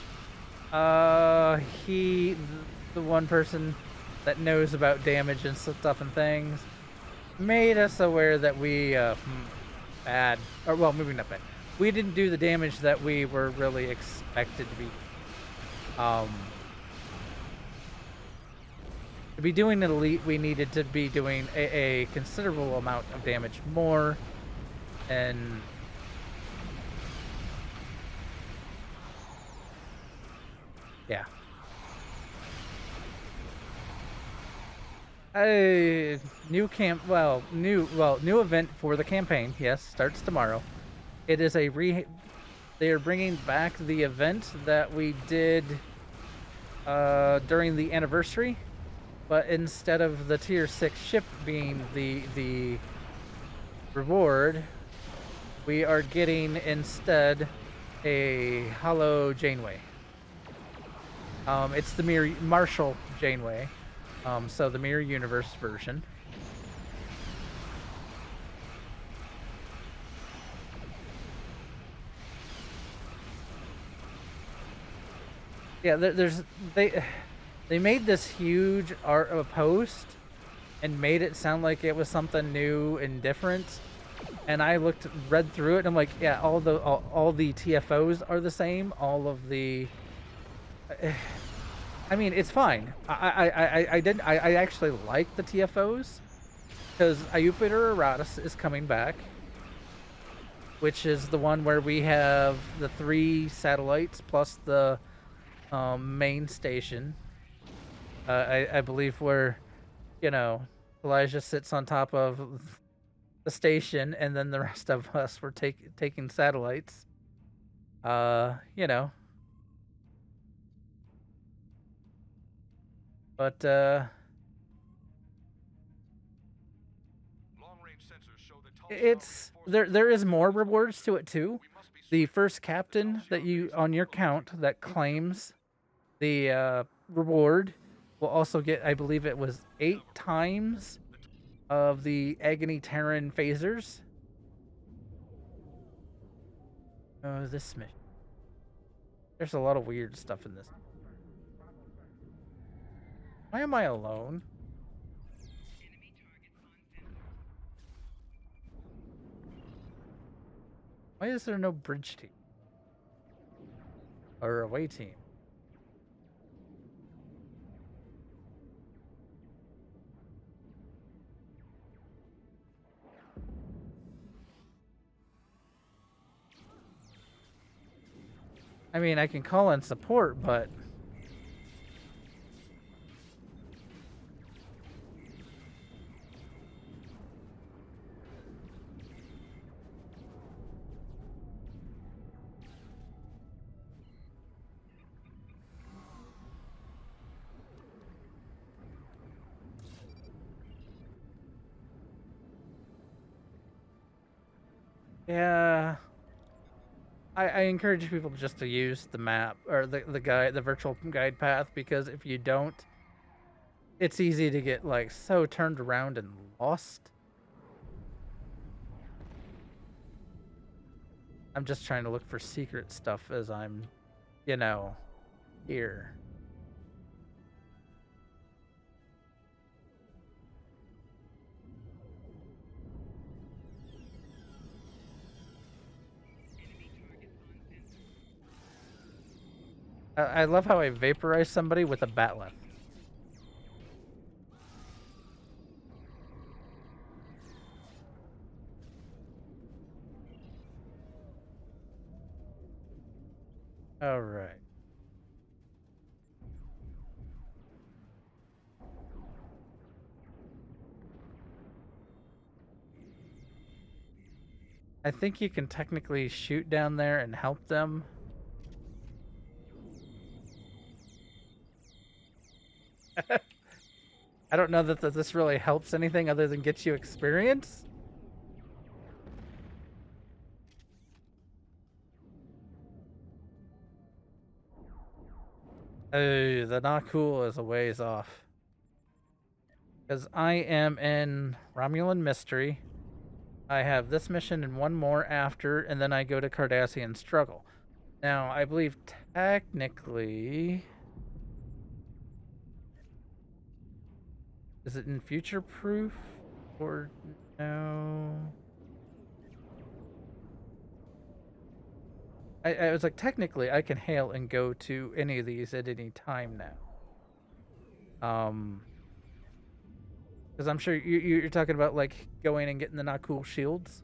The one person that knows about damage and stuff and things, made us aware that we, bad. Or, well, maybe not bad. We didn't do the damage that we were really expected to be. To be doing an elite, we needed to be doing a considerable amount of damage more, and yeah. New event for the campaign. Yes, starts tomorrow. It is they are bringing back the event that we did during the anniversary. But instead of the tier 6 ship being the reward, we are getting instead a hollow Janeway. It's the Marshall Janeway, so the Mirror Universe version. Yeah, there's they they made this huge art of a post and made it sound like it was something new and different. And I read through it, and I'm like, yeah, all the TFOs are the same. All of the, I mean, it's fine. I actually like the TFOs because Jupiter Eratus is coming back, which is the one where we have the 3 satellites plus the main station. I believe where, you know, Elijah sits on top of the station, and then the rest of us were taking satellites. You know, but it's there is more rewards to it too. The first captain that you on your count that claims the reward will also get, I believe it was 8 times of the Agony Terran phasers. Oh, this mission. There's a lot of weird stuff in this. Why am I alone? Why is there no bridge team? Or away team? I mean, I can call in support, but yeah. I encourage people just to use the map or the virtual guide path, because if you don't, it's easy to get like so turned around and lost. I'm just trying to look for secret stuff as I'm, you know, here. I love how I vaporize somebody with a batleth. All right. I think you can technically shoot down there and help them. I don't know that this really helps anything other than get you experience. Oh, the not cool is a ways off. Because I am in Romulan Mystery. I have this mission and one more after, and then I go to Cardassian Struggle. Now, I believe technically... Is it in Future Proof? Or no? I was like, technically, I can hail and go to any of these at any time now. Because I'm sure you're talking about like going and getting the not cool shields.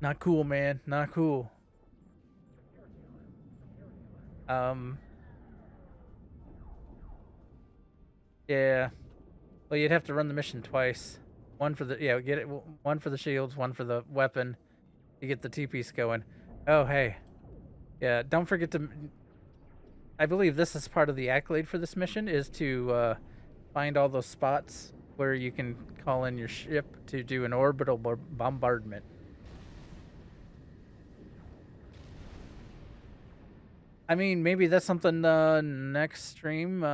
Not cool, man. Not cool. Yeah. Well, you'd have to run the mission twice. One for the get it. One for the shields, one for the weapon. To get the T-piece going. Oh, hey. Yeah, don't forget to... I believe this is part of the accolade for this mission, is to find all those spots where you can call in your ship to do an orbital bombardment. I mean, maybe that's something next stream.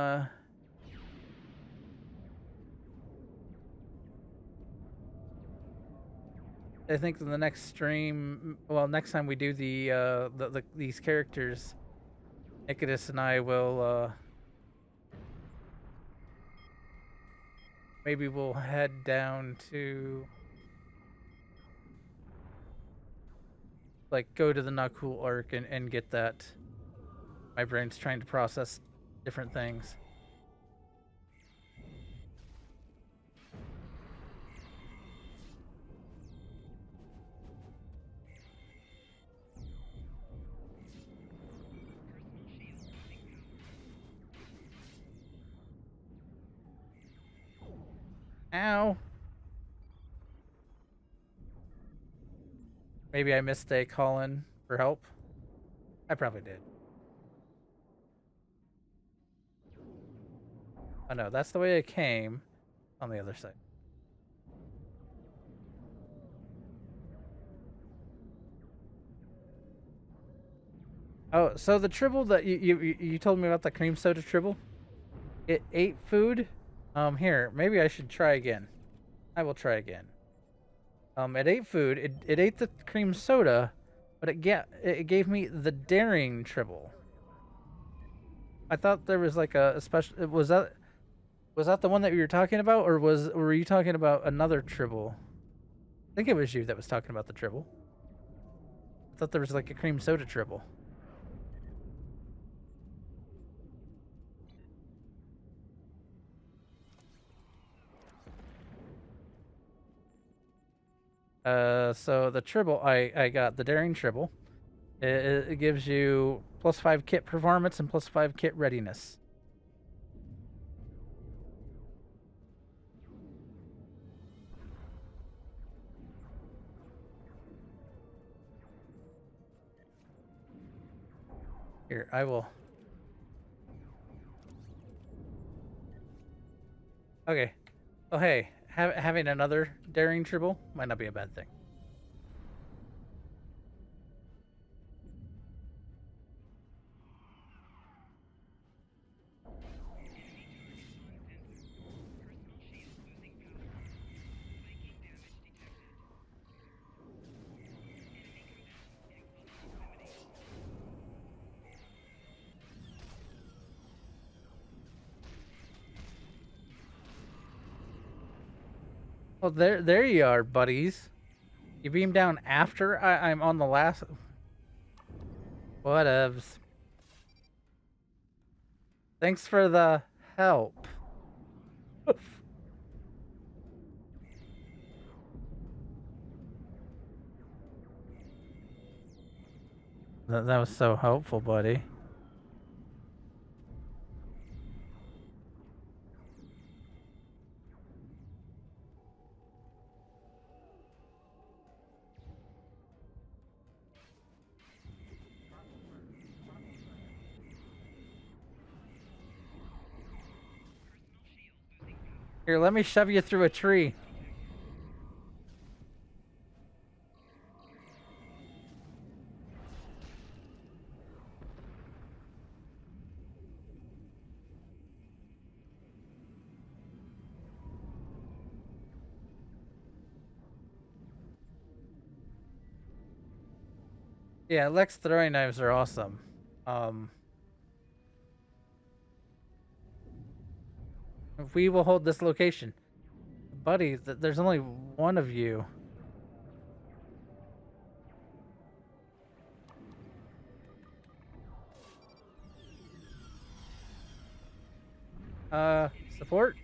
I think in the next stream, well, next time we do these characters, Nikitas and I will maybe we'll head down to like go to the Not Cool arc and get that. My brain's trying to process different things. Ow. Maybe I missed a call in for help. I probably did. Oh no, that's the way I came on the other side. Oh, so the tribble that you told me about, the cream soda tribble, it ate food. Here, maybe I should try again. I will try again. It ate food. It ate the cream soda, but it gave me the daring tribble. I thought there was like a special. Was that the one that you were talking about, or were you talking about another tribble? I think it was you that was talking about the tribble. I thought there was like a cream soda tribble. So the tribble, I got the daring tribble. It gives you +5 kit performance and +5 kit readiness. Here, I will. Okay. Oh, hey, having another daring tribble might not be a bad thing. Well, there you are, buddies. You beam down after I'm on the last. Whatevs. Thanks for the help. That was so helpful, buddy. Here, let me shove you through a tree. Yeah, Lex throwing knives are awesome. We will hold this location. Buddy, there's only one of you. Support?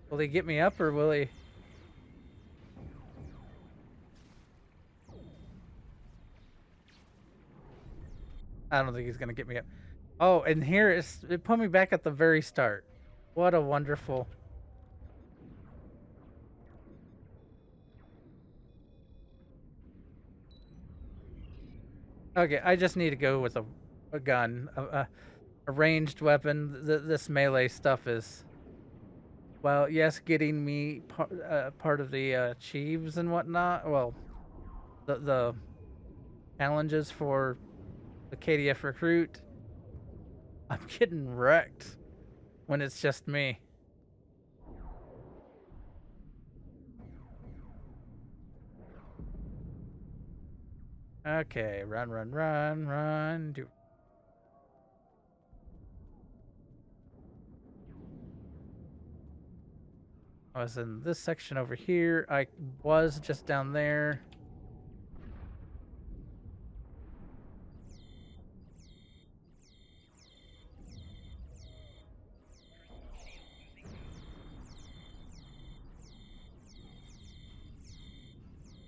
Will he get me up or will he? I don't think he's gonna get me up. Oh, and here it put me back at the very start. What a wonderful. Okay, I just need to go with a gun, a ranged weapon. This melee stuff is, well, yes, getting me part of the achieves and whatnot. Well, the challenges for the KDF recruit, I'm getting wrecked when it's just me. Okay, run, run, run, run. I was in this section over here. I was just down there.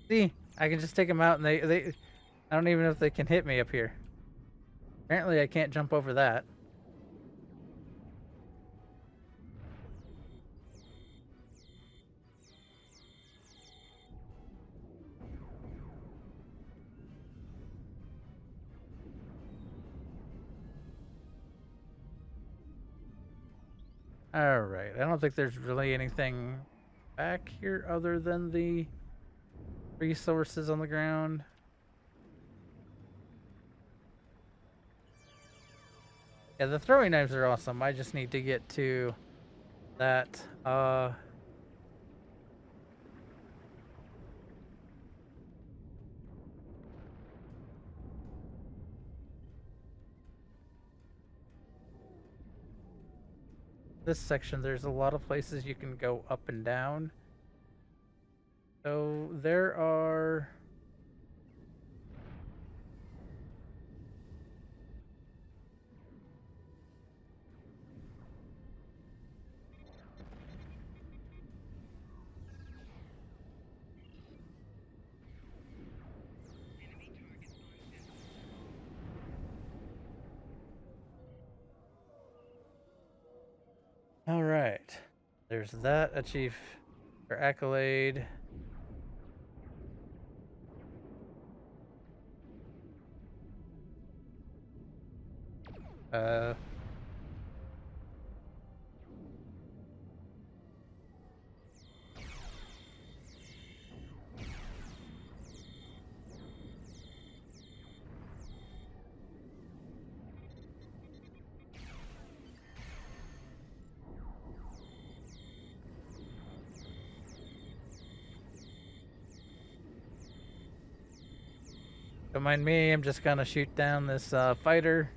See, I can just take them out and they I don't even know if they can hit me up here. Apparently I can't jump over that. Alright, I don't think there's really anything back here other than the resources on the ground. Yeah, the throwing knives are awesome. I just need to get to that. This section, there's a lot of places you can go up and down. So there are... All right, there's that achieve or accolade. Don't mind me, I'm just gonna shoot down this fighter.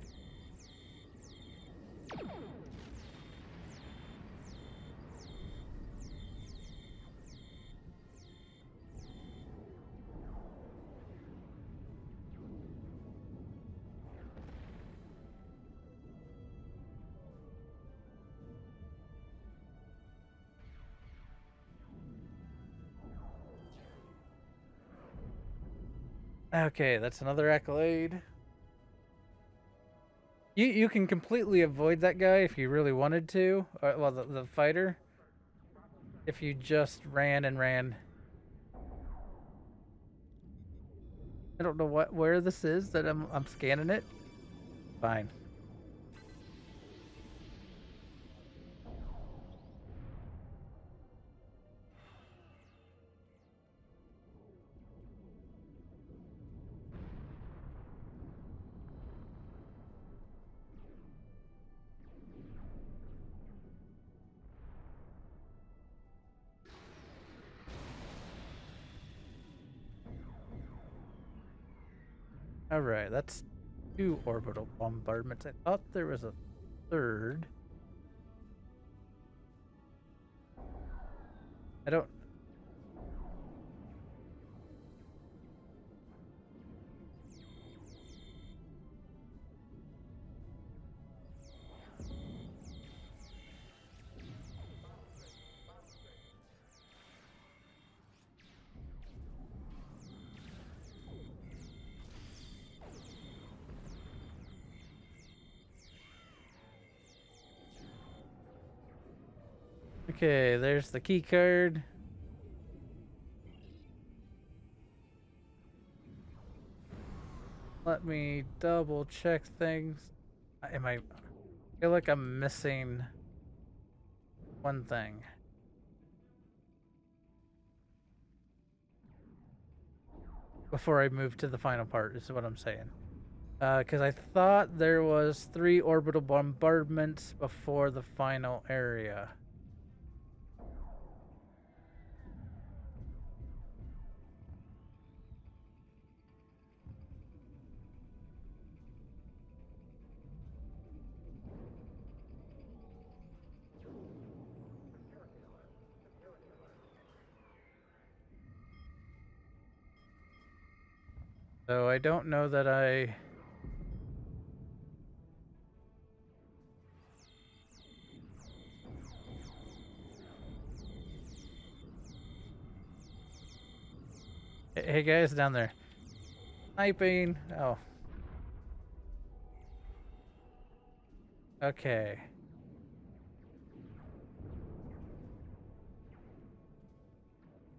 Okay, that's another accolade. You can completely avoid that guy if you really wanted to. Well, the fighter. If you just ran and ran. I don't know where this is that I'm scanning it. Fine. Alright, that's 2 orbital bombardments. I thought there was a third. I don't... Okay, there's the key card. Let me double check things. I feel like I'm missing one thing. Before I move to the final part, is what I'm saying. Because I thought there was 3 orbital bombardments before the final area. So I don't know that I... Hey guys down there. Sniping. Oh. Okay.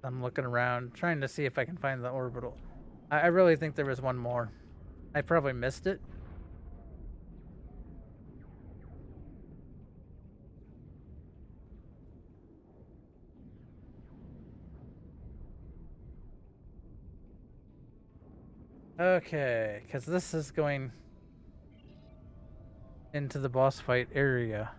I'm looking around, trying to see if I can find the orbital. I really think there was one more. I probably missed it. Okay, because this is going into the boss fight area.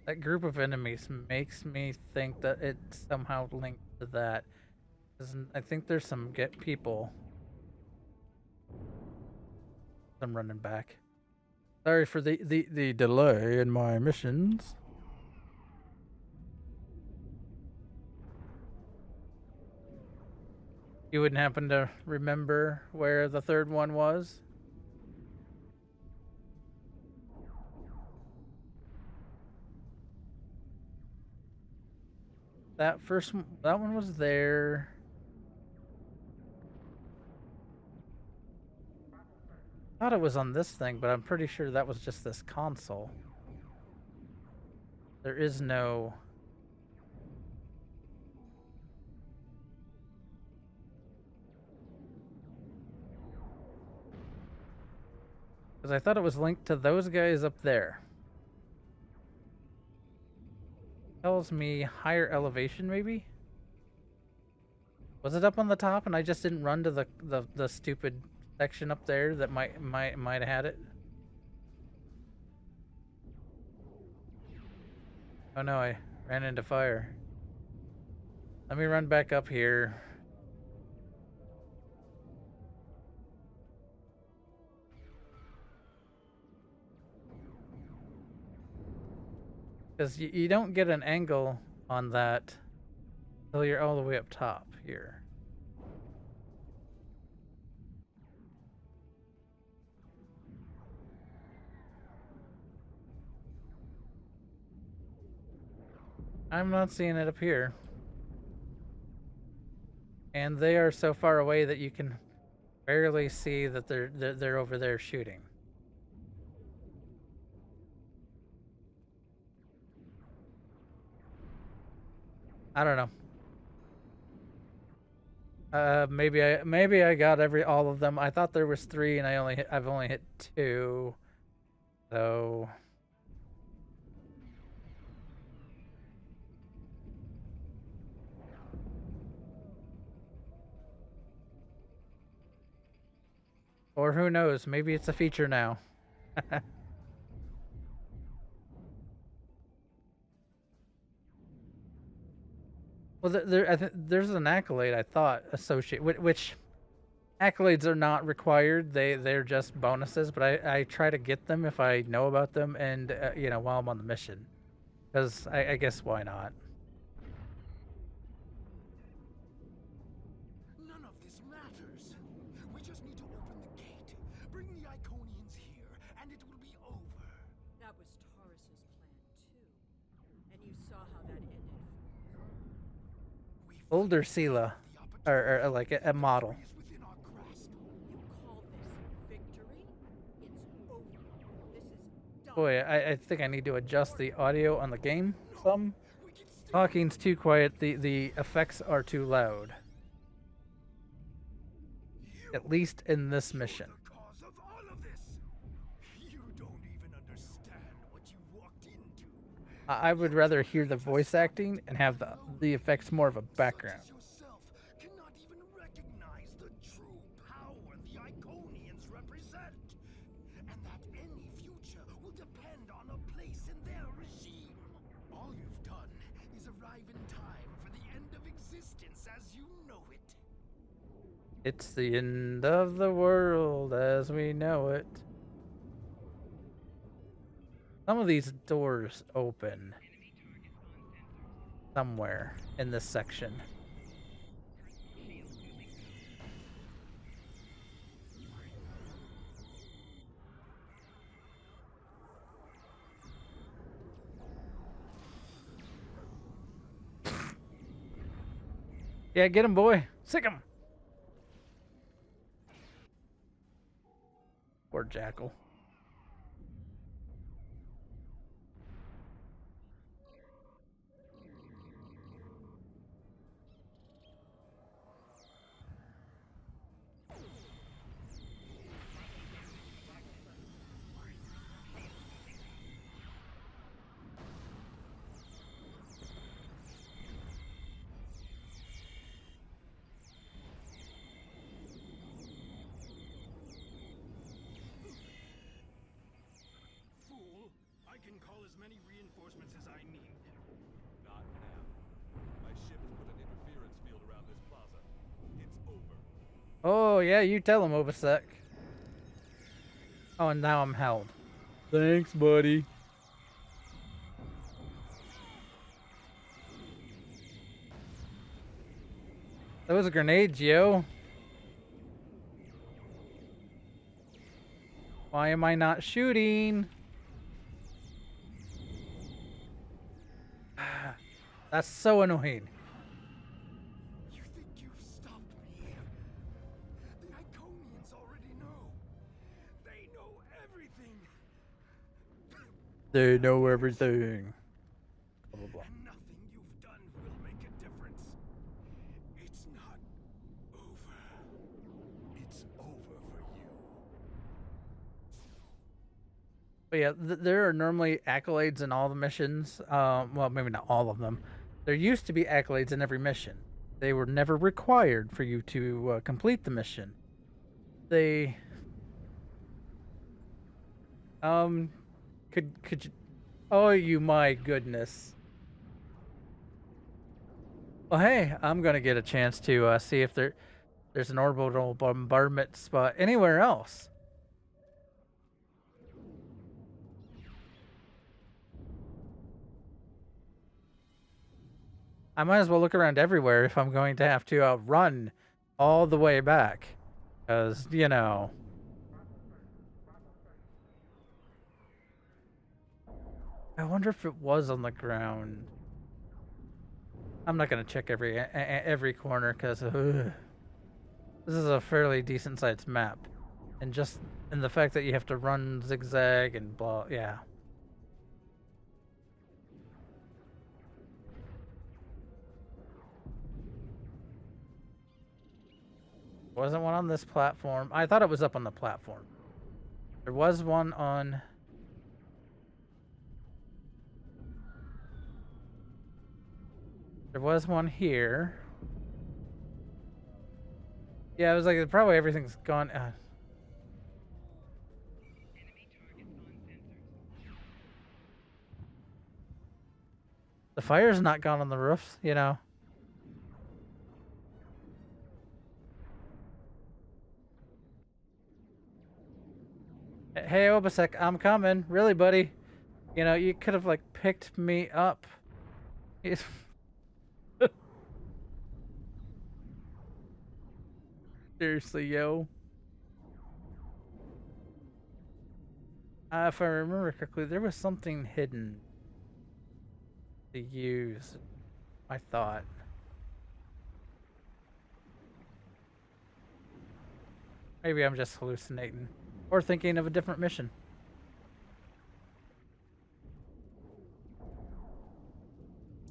That group of enemies makes me think that it's somehow linked to that. 'Cause I think there's some people. I'm running back. Sorry for the delay in my missions. You wouldn't happen to remember where the third one was? That first one, that one was there. I thought it was on this thing, but I'm pretty sure that was just this console. There is no... Because I thought it was linked to those guys up there. Tells me higher elevation, maybe? Was it up on the top and I just didn't run to the stupid section up there that might have had it? Oh no, I ran into fire. Let me run back up here. Because you don't get an angle on that until you're all the way up top here. I'm not seeing it up here. And they are so far away that you can barely see that they're over there shooting. I don't know. Maybe I got all of them. I thought there was 3 and I've only hit 2. So or who knows, maybe it's a feature now. Well, there's an accolade I thought associated, which accolades are not required. They're just bonuses, but I try to get them if I know about them, and you know, while I'm on the mission, because I guess why not? None of this matters. We just need to open the gate, bring the Iconians here, and it will be over. That was Taurus's plan too. And you saw how that ended. Older Sela, or like a model. You call this victory? It's over. This is done. Boy, I think I need to adjust the audio on the game some. Talking's too quiet. The effects are too loud. At least in this mission. The cause of all of this. You don't even understand what you walked into. I would rather hear the voice acting and have the effects more of a background. Such as yourself cannot even recognize the true power the Iconians represent, and that any future will depend on a place in their regime. All you've done is arrive in time for the end of existence as you know it. It's the end of the world as we know it. Some of these doors open somewhere in this section. Yeah, get him, boy. Sick him. Poor Jackal. Fool, I can call as many reinforcements as I need. Not now. My ship has put an interference field around this plaza. It's over. Oh, yeah, you tell him, Obasek. Oh, and now I'm held. Thanks, buddy. Those grenades, yo. Why am I not shooting? That's so annoying. You think you've stopped me? The Iconians already know. They know everything. They know everything. Blah, blah, blah. And nothing you've done will make a difference. It's not over. It's over for you. But yeah, there are normally accolades in all the missions. Well, maybe not all of them. There used to be accolades in every mission. They were never required for you to complete the mission. They could you? Oh, you my goodness. Well, hey, I'm gonna get a chance to see if there's an orbital bombardment spot anywhere else. I might as well look around everywhere if I'm going to have to run all the way back. Because, you know. I wonder if it was on the ground. I'm not going to check every corner because this is a fairly decent sized map. And the fact that you have to run zigzag and blah, yeah. Wasn't one on this platform. I thought it was up on the platform. There was one on... There was one here. Yeah, it was like probably everything's gone. The fire's not gone on the roofs, you know. Hey, Obasek, I'm coming. Really, buddy. You know, you could have, like, picked me up. Seriously, yo. If I remember correctly, there was something hidden to use, I thought. Maybe I'm just hallucinating. Or thinking of a different mission.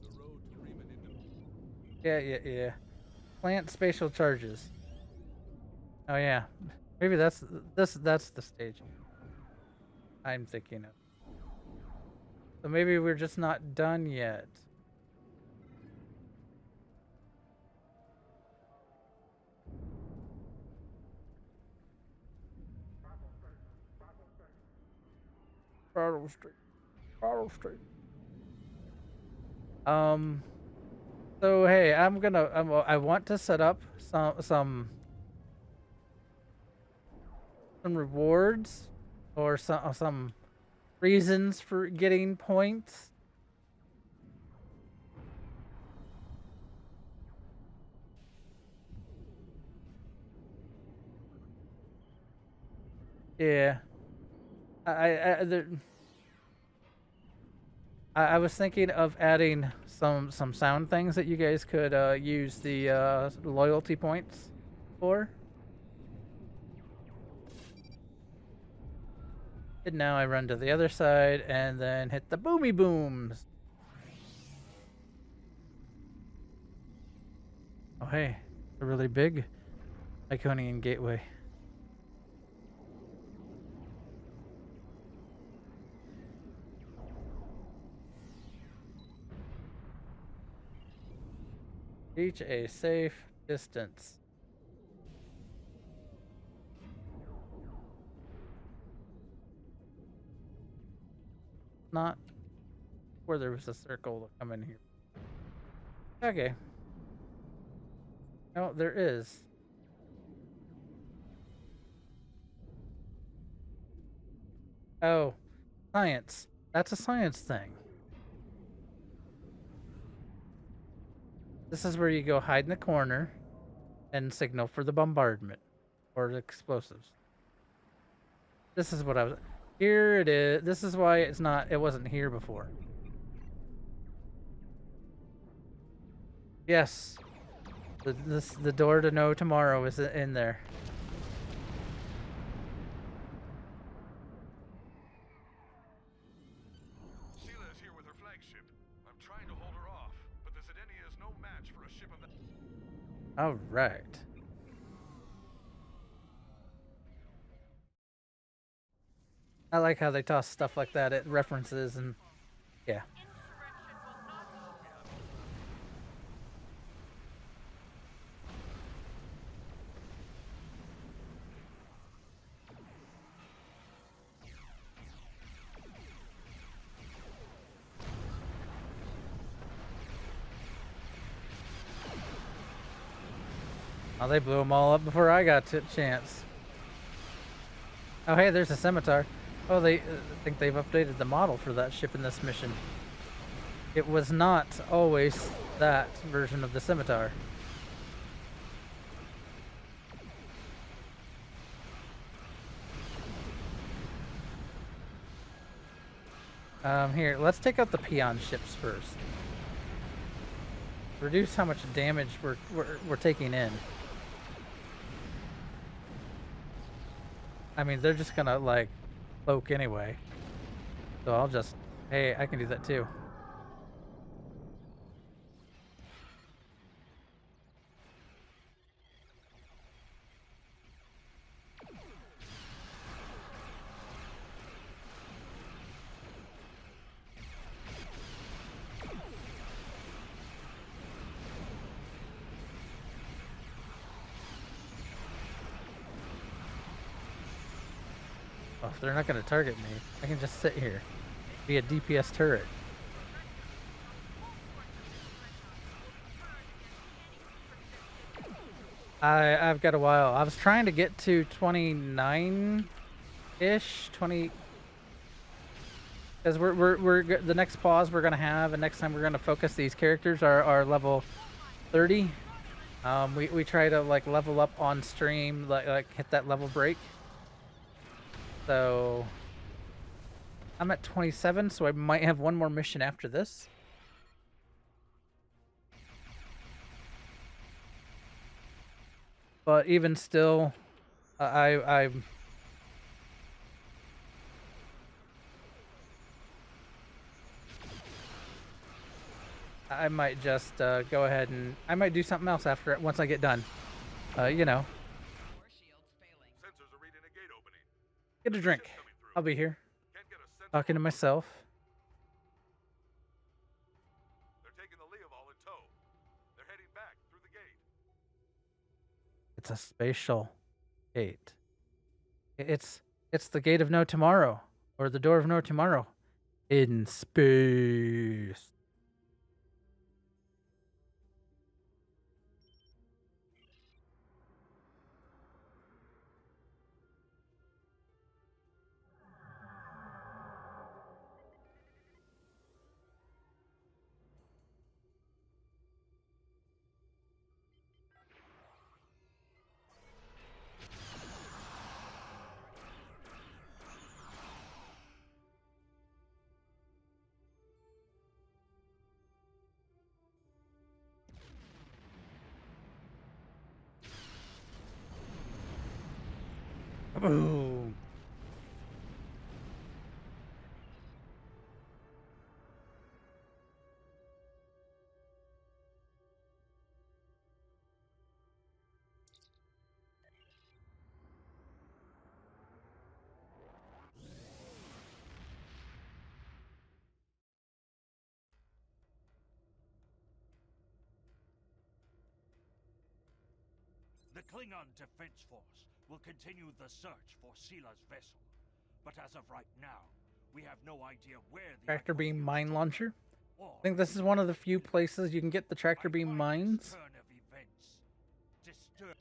The road to Yeah. Plant spatial charges. Oh yeah. Maybe that's the stage I'm thinking of. So maybe we're just not done yet. Battle Street. Battle Street. So hey, I want to set up some rewards or some reasons for getting points. Yeah. I there, I was thinking of adding some sound things that you guys could use the loyalty points for. And now I run to the other side and then hit the boomy booms. Oh hey, a really big Iconian gateway. Reach a safe distance. Not where there was a circle to come in here. Okay. No, there is. Oh, science. That's a science thing. This is where you go hide in the corner and signal for the bombardment or the explosives. This is what I was. Here it is. This is why it wasn't here before. Yes. The door to know tomorrow is in there. Sheila is here with her flagship. I'm trying to hold her off, but the Zedenia is no match for a ship of that. All right. I like how they toss stuff like that at references and yeah. Oh, they blew them all up before I got a chance. Oh, hey, there's a scimitar. Oh, I think they've updated the model for that ship in this mission. It was not always that version of the scimitar. Here, let's take out the peon ships first. Reduce how much damage we're taking in. I mean, they're just gonna like cloak anyway. So I'll just, hey, I can do that too. Well, if they're not going to target me, I can just sit here. Be a DPS turret. I've got a while. I was trying to get to 29-ish, 20. Because we're the next pause we're gonna have, and next time we're gonna focus these characters are level 30. We try to like level up on stream, like hit that level break. So I'm at 27, so I might have one more mission after this. But even still, I I might just go ahead and I might do something else after it once I get done. You know, Core shield's failing. Sensors are reading a gate opening. get a drink. Ship's coming through. I'll be here Can't get a sense talking to of- myself. They're taking the Leoval in tow. They're heading back through the gate. It's a spatial gate. It's the gate of no tomorrow, or the door of no tomorrow, in space. Boom. The Klingon Defense Force will continue the search for Sila's vessel. But as of right now, we have no idea where the Tractor beam Aquarius mine is launcher. or I think this is one of the few places you can get the tractor beam by this mines. turn of events, disturb.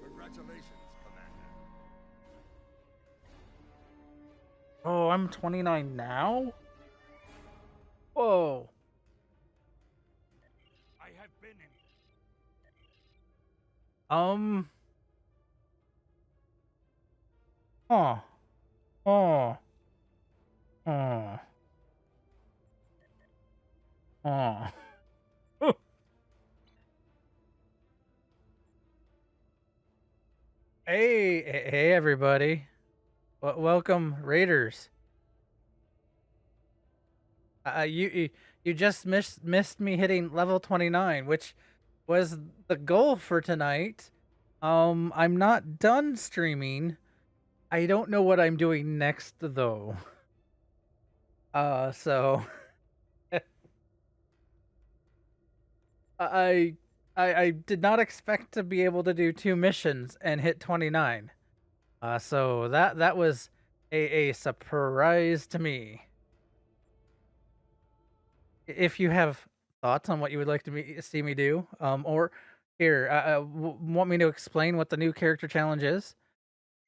Congratulations, Commander. Oh, I'm 29 now? Whoa. I have been in Huh. Oh. Oh. Oh. Hey, everybody. Welcome, Raiders. You just missed me hitting level 29, which was the goal for tonight. I'm not done streaming. I don't know what I'm doing next though. So I did not expect to be able to do 2 missions and hit 29. So that was a surprise to me. If you have thoughts on what you would like to see me do, or here, want me to explain what the new character challenge is?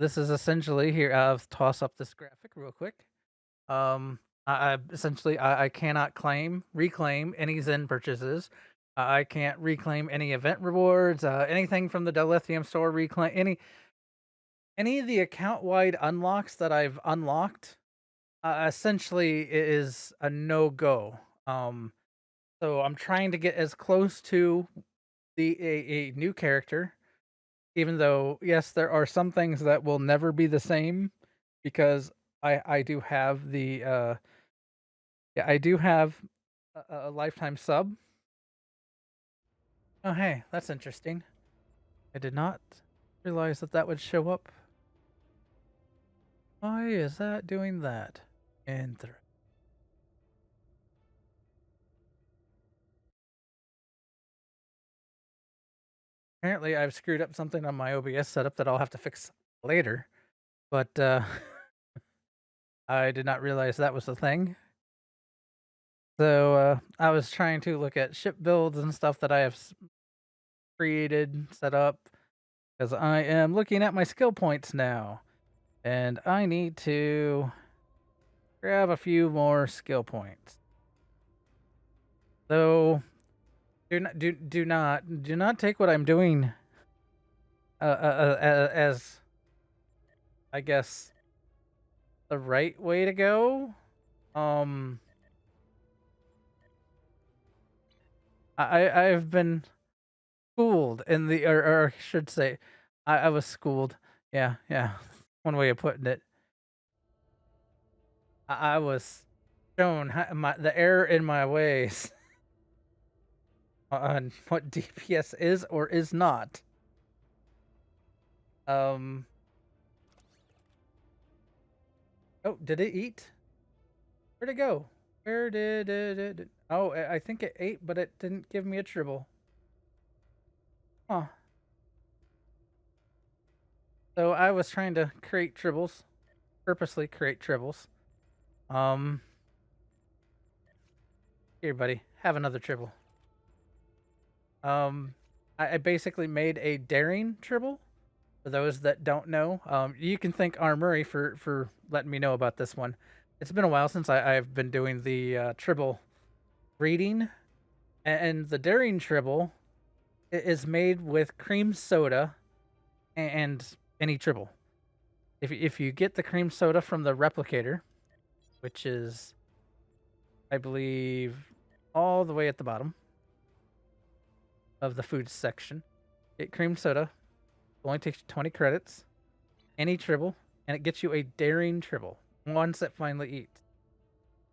This is essentially here. I'll toss up this graphic real quick. I essentially I cannot reclaim any Zen purchases. I can't reclaim any event rewards, anything from the Dilithium store. Reclaim any of the account-wide unlocks that I've unlocked. Essentially, is a no-go. So I'm trying to get as close to a new character, even though yes, there are some things that will never be the same because I do have the yeah, I do have a lifetime sub. Oh hey, that's interesting. I did not realize that would show up. Why is that doing that? Interesting. Apparently, I've screwed up something on my OBS setup that I'll have to fix later. But I did not realize that was the thing. So I was trying to look at ship builds and stuff that I have created, set up, because I am looking at my skill points now, and I need to grab a few more skill points. So do not take what I'm doing as I guess the right way to go. I've been schooled in the or I should say I was schooled. Yeah, one way of putting it. I was shown the error in my ways. on what DPS is or is not. Oh, did it eat? Where'd it go? Where did it? Oh, I think it ate, but it didn't give me a tribble. Huh. So I was trying to create tribbles, purposely create tribbles. Here, buddy, have another tribble. I basically made a daring tribble. For those that don't know, you can thank Armory for letting me know about this one. It's been a while since I've been doing the tribble reading, and the daring tribble is made with cream soda and any tribble. If you get the cream soda from the replicator, which is, I believe, all the way at the bottom of the food section, get cream soda. It only takes 20 credits, any tribble, and it gets you a daring tribble once it finally eats.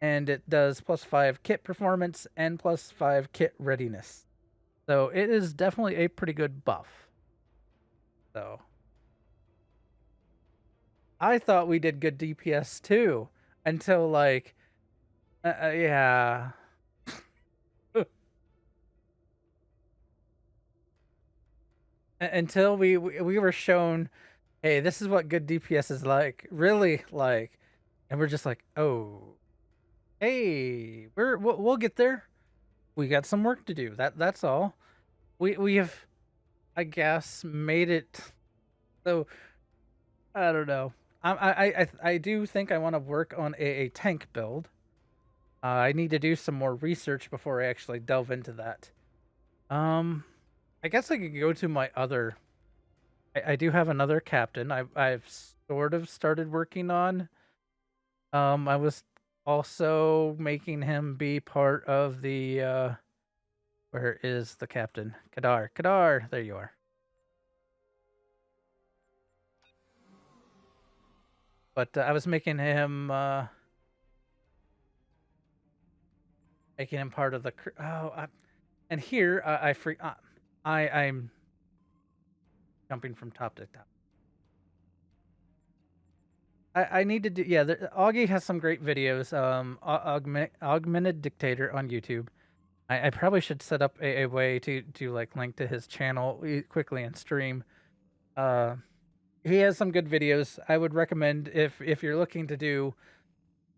And it does +5 kit performance and +5 kit readiness. So it is definitely a pretty good buff. So I thought we did good DPS too, until like, yeah. Until we were shown, hey, this is what good DPS is like, really like, and we're just like, oh, hey, we'll get there. We got some work to do. That's all. We have, I guess, made it. So I don't know. I do think I want to work on a tank build. I need to do some more research before I actually delve into that. I guess I could go to my other. I do have another captain. I've sort of started working on. I was also making him be part of the. Where is the captain? Kudar. Kudar, there you are. But I was making him. Making him part of the. And here I'm jumping from top to top. I need to do, yeah. Augie has some great videos. Augmented Dictator on YouTube. I probably should set up a way to like link to his channel quickly and stream. He has some good videos. I would recommend if you're looking to do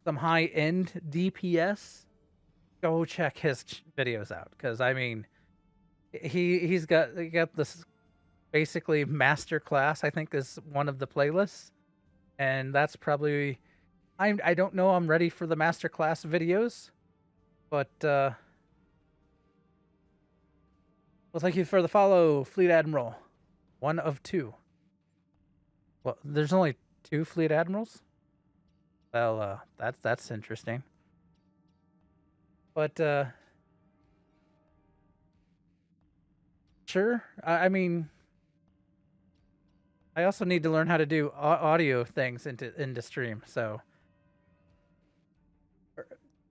some high end DPS, go check his videos out, because I mean, he's got this basically master class, I think, is one of the playlists, and that's probably, I don't know, I'm ready for the master class videos, but well, thank you for the follow, Fleet Admiral, 1 of 2. Well, there's only 2 Fleet Admirals. Well, that's interesting, but sure. I mean, I also need to learn how to do audio things into stream. So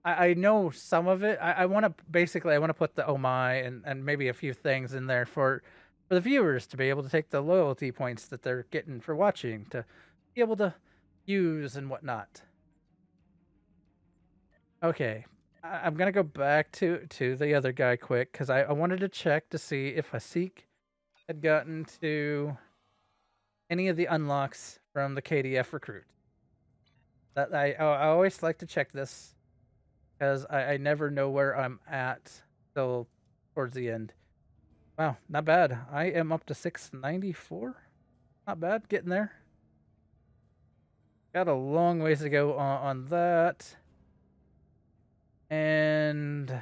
I know some of it. I want to basically put the oh my and maybe a few things in there for the viewers to be able to take the loyalty points that they're getting for watching to be able to use and whatnot. Okay. I'm gonna go back to the other guy quick, because I wanted to check to see if HSeek had gotten to any of the unlocks from the KDF recruit. That I always like to check this, because I never know where I'm at till towards the end. Wow, not bad. I am up to 694. Not bad, getting there. Got a long ways to go on that. And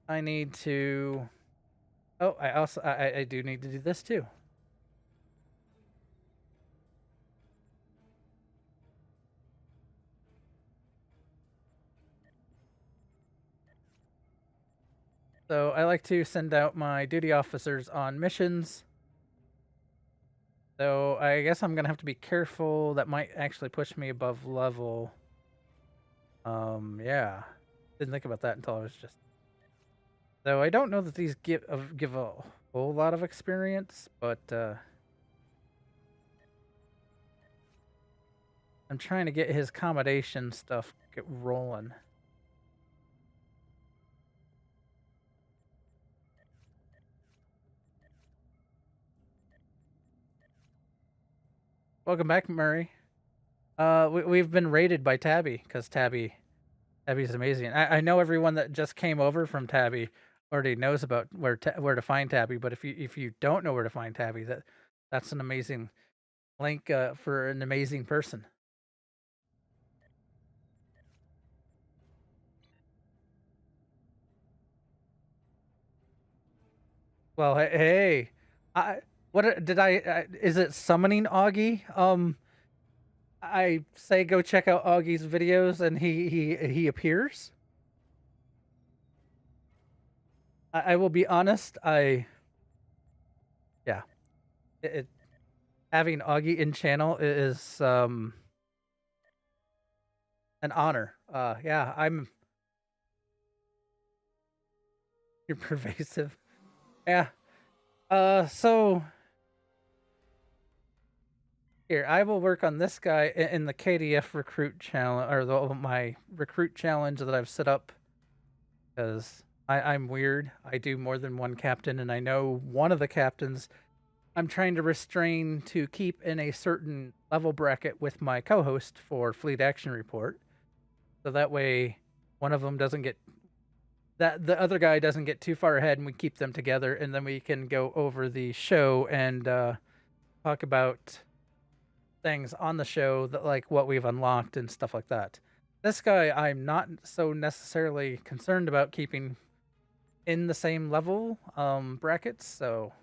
I need to. Oh, I do need to do this too. So I like to send out my duty officers on missions. So I guess I'm gonna have to be careful. That might actually push me above level. Yeah. Didn't think about that until I was just Though I don't know that these give a whole lot of experience, but I'm trying to get his accommodation stuff get rolling. Welcome back, Murray. We've been raided by Tabby because Tabby's amazing. I know everyone that just came over from Tabby already knows about where to find Tabby, but if you don't know where to find Tabby, that's an amazing link for an amazing person. Well, hey, did I? Is it summoning Augie? I say go check out Augie's videos, and he appears. I will be honest. Yeah, having Augie in channel is an honor. Yeah, you're pervasive. Yeah. So here I will work on this guy in the KDF recruit challenge, or my recruit challenge that I've set up, because I'm weird. I do more than one captain, and I know one of the captains I'm trying to restrain to keep in a certain level bracket with my co-host for Fleet Action Report, so that way one of them doesn't get the other guy doesn't get too far ahead, and we keep them together, and then we can go over the show and talk about things on the show that like what we've unlocked and stuff like that. This guy I'm not so necessarily concerned about keeping in the same level brackets, so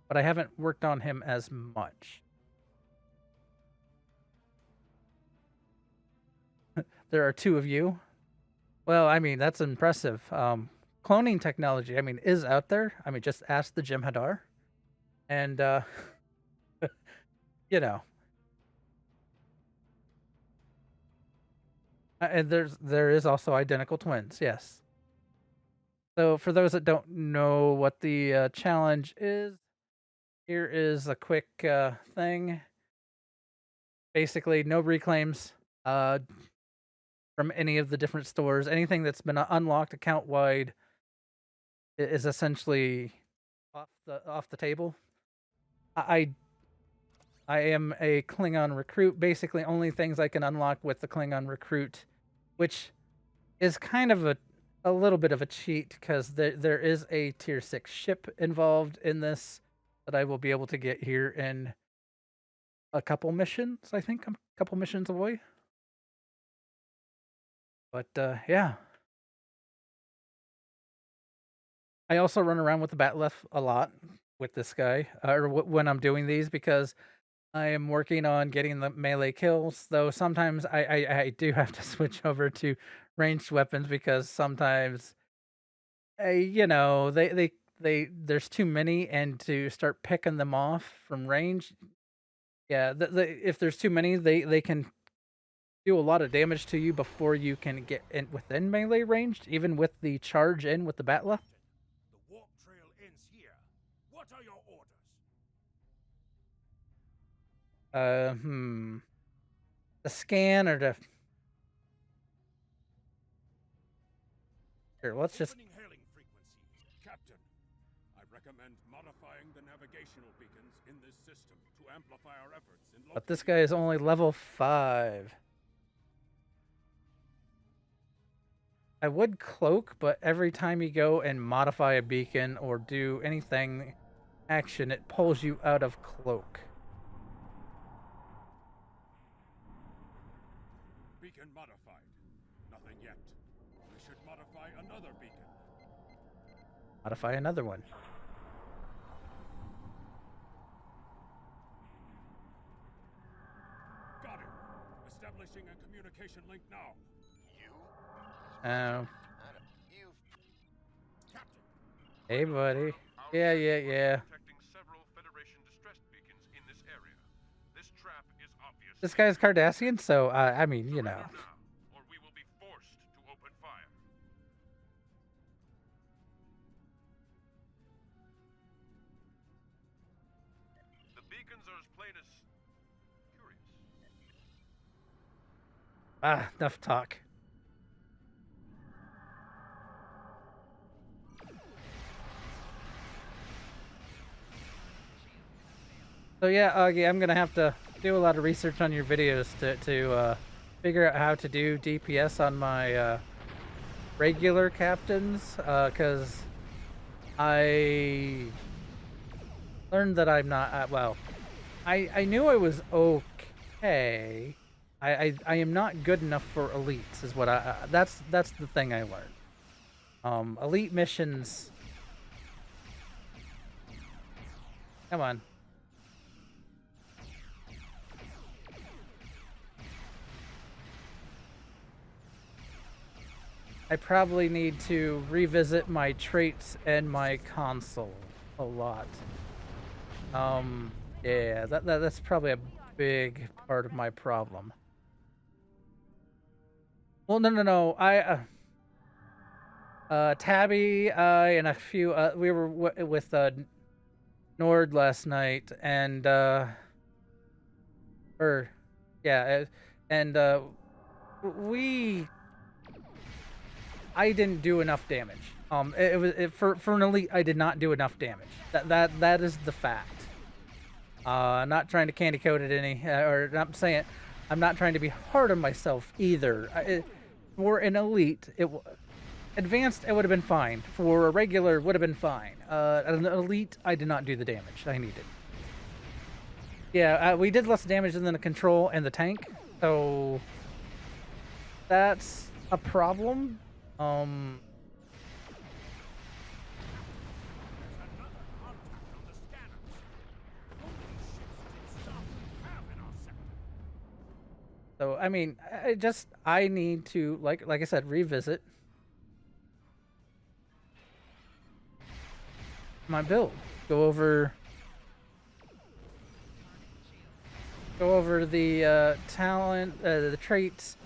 but I haven't worked on him as much. There are two of you. Well, I mean, that's impressive. Cloning technology, I mean, is out there. I mean, just ask the Jim Hadar. And, you know. And there is also identical twins, yes. So for those that don't know what the challenge is, here is a quick thing. Basically, no reclaims from any of the different stores. Anything that's been unlocked account wide is essentially off the table. I am a Klingon recruit. Basically, only things I can unlock with the Klingon recruit, which is kind of a little bit of a cheat because there is a tier 6 ship involved in this that I will be able to get here in a couple missions. I think I'm a couple missions away. But yeah. I also run around with the Batleth a lot with this guy, or when I'm doing these, because I am working on getting the melee kills. Though sometimes I do have to switch over to ranged weapons because sometimes, you know, there's too many, and to start picking them off from range, yeah, if there's too many, they can do a lot of damage to you before you can get in within melee range, even with the charge in with the Batleth. The warp trail ends here. What are your orders? The scan or the... Here, let's just... Opening hailing frequencies. Captain, I recommend modifying the navigational beacons in this system to amplify our efforts in But this guy is only level 5. I would cloak, but every time you go and modify a beacon or do anything action, it pulls you out of cloak. Beacon modified. Nothing yet. We should modify another beacon. Modify another one. Got it. Establishing a communication link now. Oh. Captain. Hey, buddy. Our Yeah. detecting several Federation distress beacons in this area. This trap is obvious. This guy's Cardassian, so, I mean, you know. Surrender now, or we will be forced to open fire. beacons are as plain as curious. Ah, enough talk. So yeah, Augie, I'm gonna have to do a lot of research on your videos to figure out how to do DPS on my regular captains, because I learned that I'm not well. I knew I was okay. I am not good enough for elites, is what that's the thing I learned. Elite missions. Come on. I probably need to revisit my traits and my console a lot. Yeah, that's probably a big part of my problem. Well, no. Tabby, and a few, we were with Nord last night, and we I didn't do enough damage. For an elite, I did not do enough damage. That is the fact. I'm not trying to candy coat it any, or I'm saying, I'm not trying to be hard on myself either. For an elite, advanced, it would have been fine. For a regular, would have been fine. An elite, I did not do the damage I needed. Yeah, we did less damage than the control and the tank, so that's a problem. So I mean, I need to like I said, revisit my build. Go over the talent, the traits.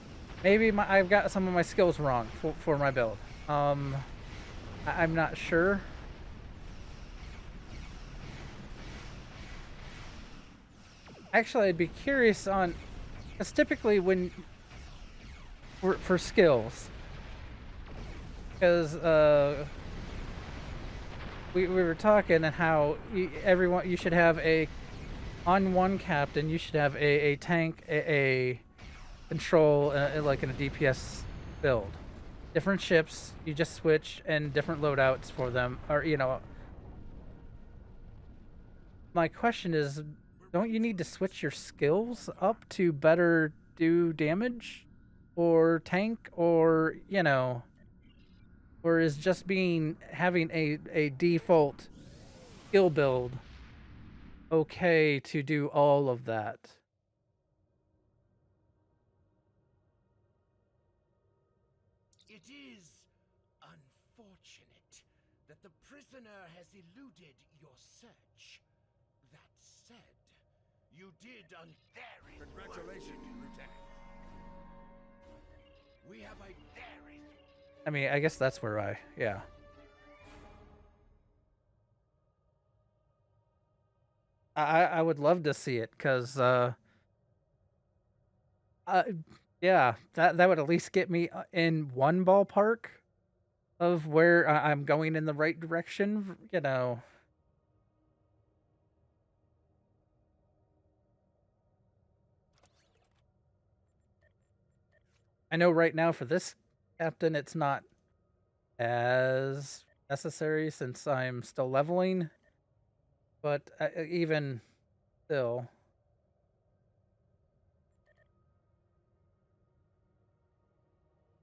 Maybe I've got some of my skills wrong for my build. I'm not sure. Actually, I'd be curious on, because typically when for skills, because we were talking and how you should have on one captain, you should have a tank, a control, like in a DPS build. Different ships, you just switch, and different loadouts for them. Or, my question is, don't you need to switch your skills up to better do damage? Or tank? Or, or is just having a default skill build okay to do all of that? It is unfortunate that the prisoner has eluded your search. That said, you did very Congratulations, Lieutenant. We have a very... I mean, I guess that's where yeah. I would love to see it, because yeah, that would at least get me in one ballpark of where I'm going in the right direction, I know right now for this captain, it's not as necessary since I'm still leveling, but even still.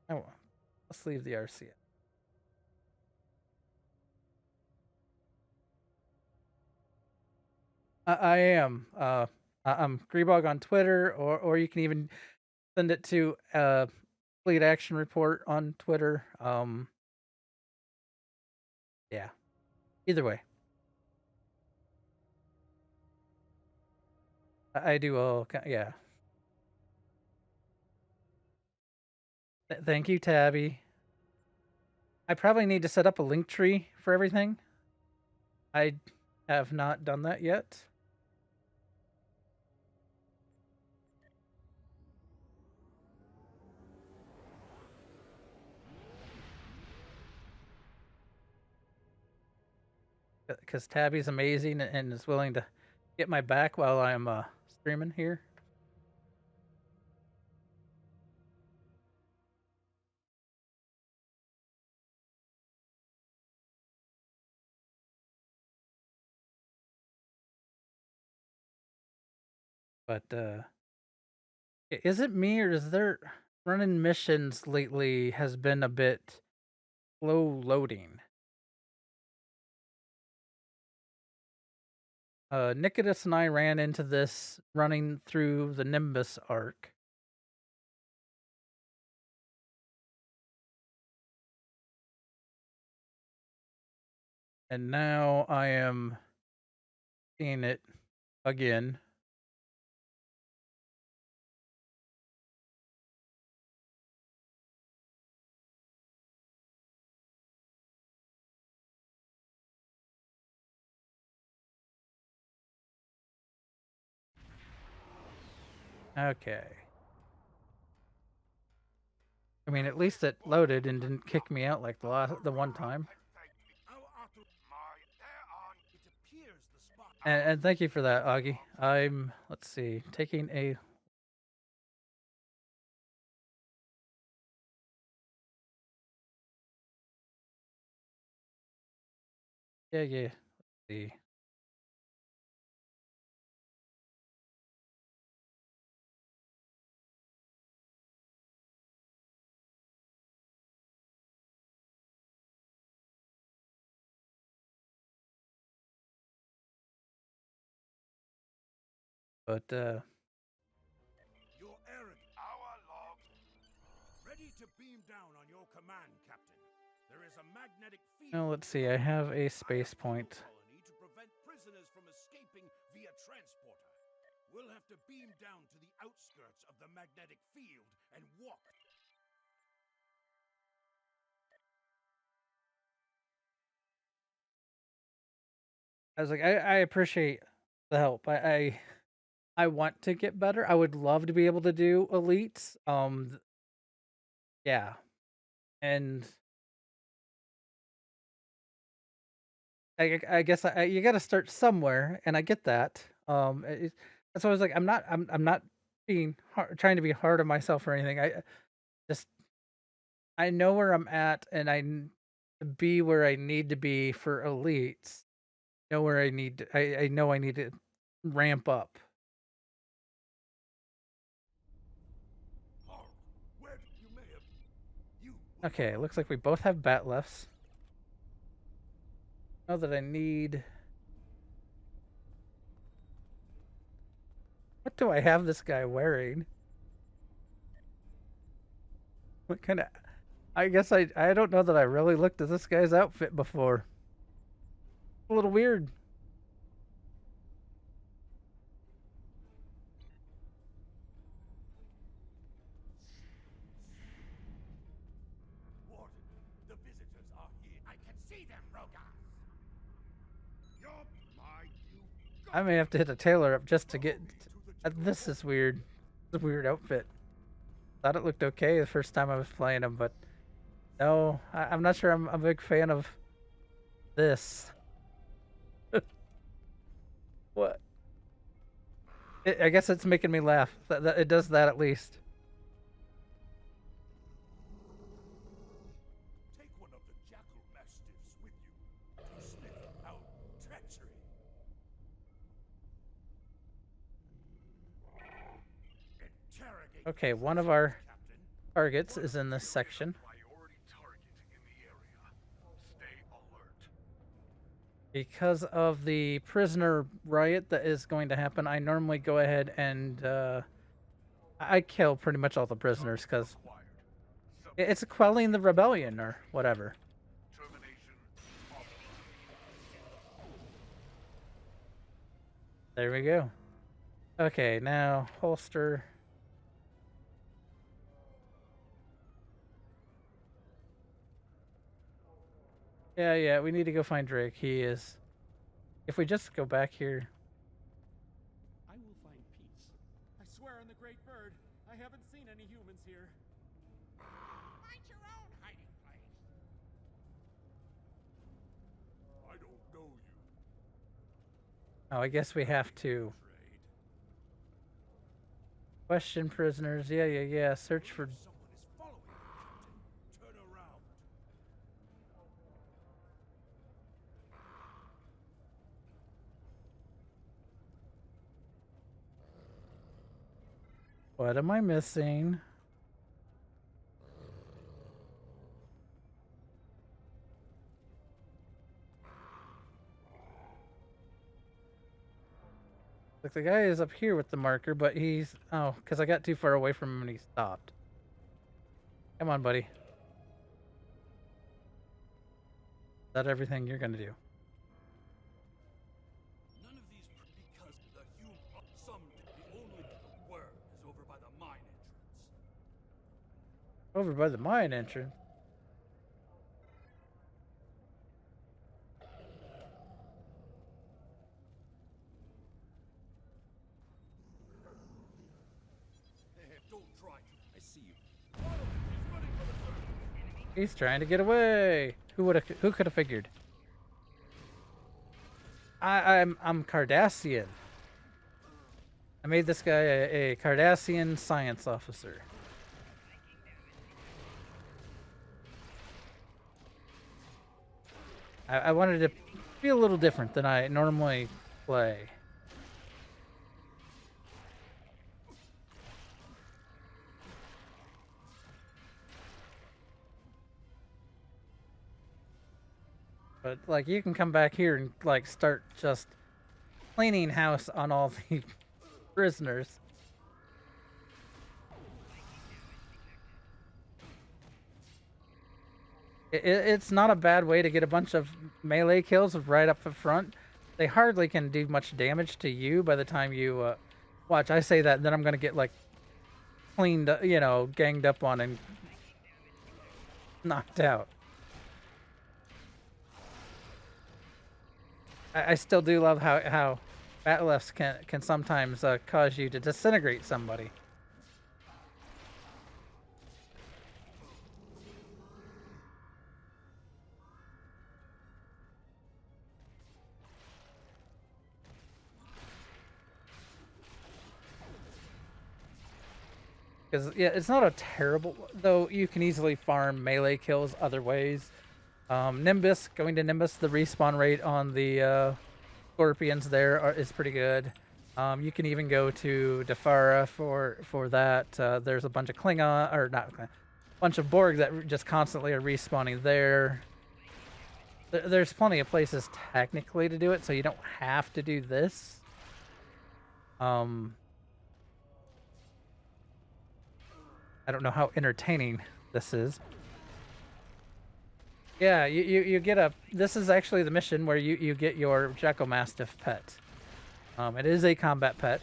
Oh, let's leave the RC. I am. I'm Grebog on Twitter, or you can even send it to Fleet Action Report on Twitter. Yeah. Either way. I do all, yeah. Thank you, Tabby. I probably need to set up a link tree for everything. I have not done that yet. because Tabby's amazing and is willing to get my back while I'm streaming here. But is it me or is there running missions lately has been a bit slow loading? Nikitas and I ran into this running through the Nimbus arc. And now I am seeing it again. Okay. I mean, at least it loaded and didn't kick me out like the one time. And thank you for that, Augie. I'm, let's see, taking a... Yeah. Let's see. But, You're arrogant. Our log. Ready to beam down on your command, Captain. There is a magnetic field. now let's see, I have a space point. Colony to prevent prisoners from escaping via transporter. We'll have to beam down to the outskirts of the magnetic field and walk. I was like, I appreciate the help. I want to get better. I would love to be able to do elites. Yeah. And I guess you got to start somewhere, and I get that. That's why I was like, I'm not being trying to be hard on myself or anything. Just I know where I'm at, and to be where I need to be for elites. Know where I need. I know I need to ramp up. Where you may have. You. Okay, looks like we both have bat lefts. Know that I need. What do I have this guy wearing? What kind of... I guess I don't know that I really looked at this guy's outfit before. A little weird. Warden, the visitors are here. I can see them, Rogas. You're my you. I may have to hit a tailor up just to get... This is weird. It's a weird outfit. Thought it looked okay the first time I was playing him, but... No, I'm not sure I'm a big fan of this. What? I guess it's making me laugh. It does that at least. Take one of the jackal mastiffs with you to sniff out treachery. Interrogate. Okay, one of our targets is in this section. Priority target in the area. Stay alert. Because of the prisoner riot that is going to happen, I normally go ahead and I kill pretty much all the prisoners because it's quelling the rebellion or whatever. Termination. There we go. Okay, now holster. Yeah, we need to go find Drake. He is... If we just go back here... I will find peace. I swear on the Great Bird, I haven't seen any humans here. Find your own hiding place. I don't know you. Oh, I guess we have to question prisoners. Yeah. Search for. Someone is following you, Captain. Turn around. What am I missing? Like the guy is up here with the marker, but he's because I got too far away from him and he stopped. Come on, buddy. Is that everything you're gonna do? None of these because the someday the only word is over by the mine entrance. Over by the mine entrance. Don't try to. I see you. Follow him. He's running for the surface. He's trying to get away. Who could have figured? I'm Cardassian. I made this guy a Cardassian science officer. I wanted to be a little different than I normally play. But like you can come back here and like start just cleaning house on all the prisoners. It's not a bad way to get a bunch of melee kills right up the front. They hardly can do much damage to you by the time you watch. I say that, and then I'm gonna get like cleaned, ganged up on and knocked out. I still do love how bat'leths can sometimes cause you to disintegrate somebody. Because yeah, it's not a terrible, though you can easily farm melee kills other ways. Nimbus, going to Nimbus, the respawn rate on the scorpions there is pretty good. You can even go to Defara for that. There's a bunch of Klingon, or not Klingon, bunch of Borg that just constantly are respawning there. There's plenty of places technically to do it, so you don't have to do this. I don't know how entertaining this is. Yeah, you get a... This is actually the mission where you get your Jackal-Mastiff pet. It is a combat pet.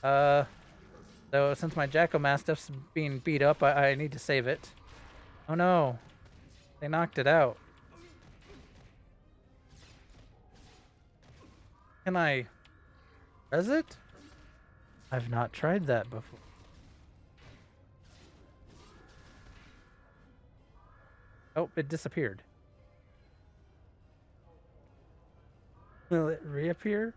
So since my Jackal-Mastiff's being beat up, I need to save it. Oh no. They knocked it out. Can I... res it? I've not tried that before. Oh, it disappeared. Will it reappear?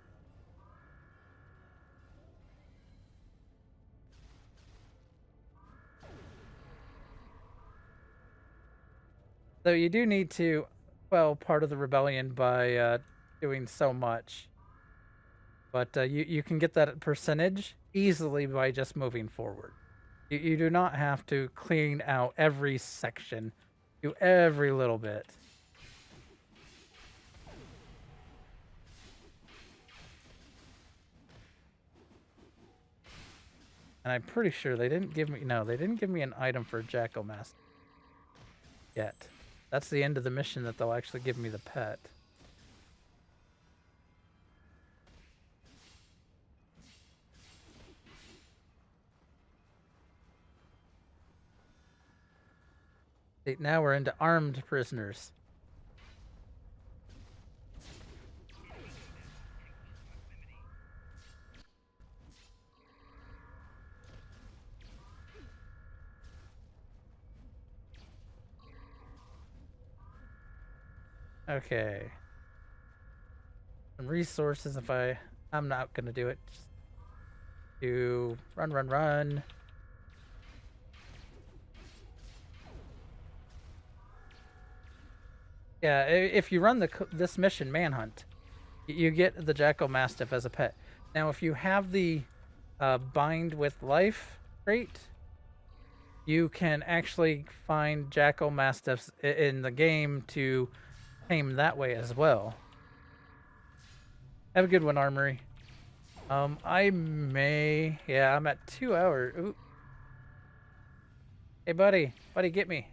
So you do need to quell part of the rebellion by doing so much. But you can get that percentage easily by just moving forward. You do not have to clean out every section. Do every little bit. And I'm pretty sure they didn't give me... No, they didn't give me an item for Jackal-Mastiff yet. That's the end of the mission that they'll actually give me the pet. Now we're into armed prisoners. Okay. Some resources if I'm not gonna do it. Just do run, run, run. Yeah, if you run this mission, Manhunt, you get the Jackal Mastiff as a pet. Now, if you have the Bind with Life trait, you can actually find Jackal Mastiffs in the game to tame that way as well. Have a good one, Armory. I may... Yeah, I'm at 2 hours. Ooh. Hey, buddy. Buddy, get me.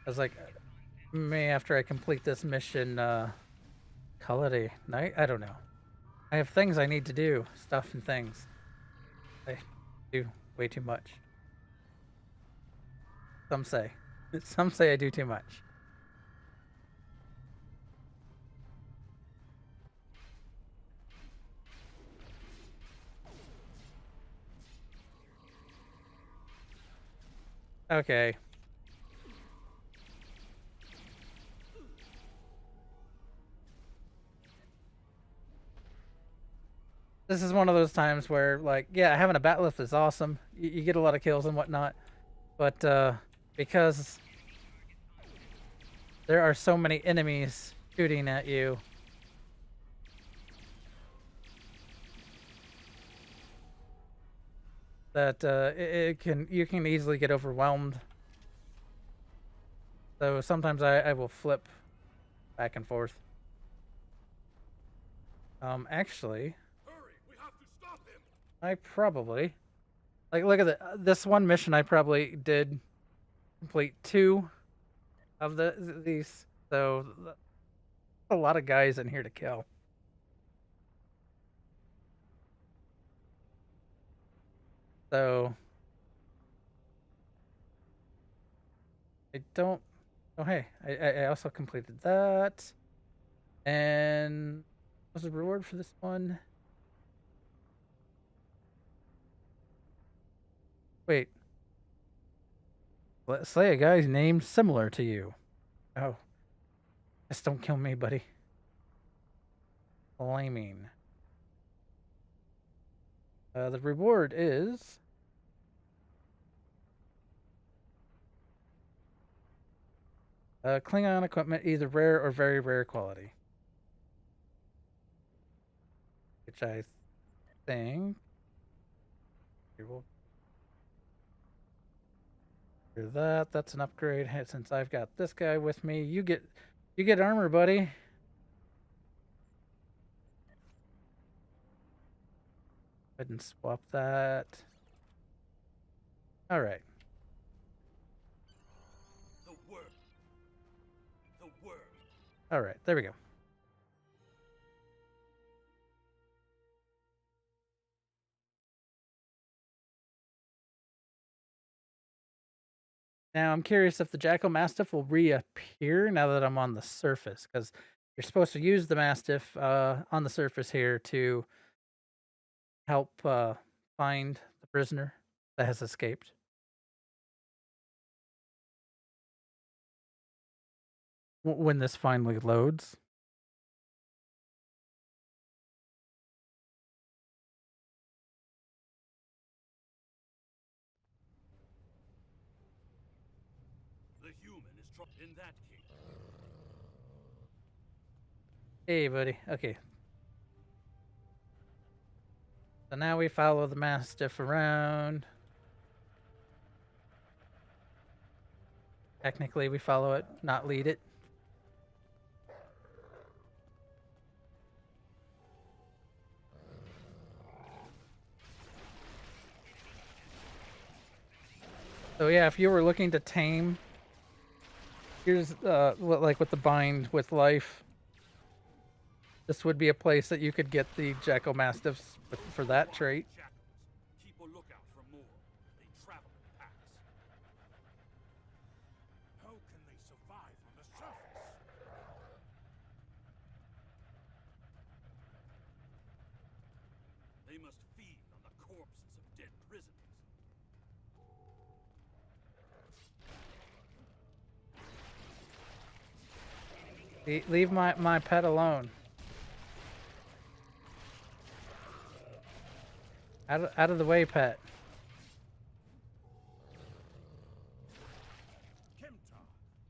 I was like, may after I complete this mission, call it a night? I don't know. I have things I need to do. Stuff and things. I do way too much. Some say. Some say I do too much. Okay. This is one of those times where, like, yeah, having a bat lift is awesome. You get a lot of kills and whatnot. But, because there are so many enemies shooting at you, that you can easily get overwhelmed. So sometimes I will flip back and forth. Actually, Hurry! We have to stop him! I probably look at this one mission. I probably did complete 2 of these. So a lot of guys in here to kill. So I don't. Oh hey, I also completed that. And what was the reward for this one? Wait. Let's say a guy's name similar to you. Oh. Just don't kill me, buddy. Flaming. The reward is... Klingon equipment, either rare or very rare quality. Which I think... Here, we'll do that. That's an upgrade. Hey, since I've got this guy with me, you get armor, buddy. Go ahead and swap that. All right. The worm. The worm. All right. There we go. Now, I'm curious if the Jackal Mastiff will reappear now that I'm on the surface, because you're supposed to use the Mastiff on the surface here to help find the prisoner that has escaped. When this finally loads. The human is in that case. Hey, buddy. Okay. So now we follow the Mastiff around. Technically, we follow it, not lead it. So yeah, if you were looking to tame, here's like with the Bind with Life. This would be a place that you could get the Jackal Mastiffs for that trait. Keep a lookout for more. They travel in packs. How can they survive on the surface? They must feed on the corpses of dead prisoners. Leave my pet alone. Out of the way, pet. Kemtar,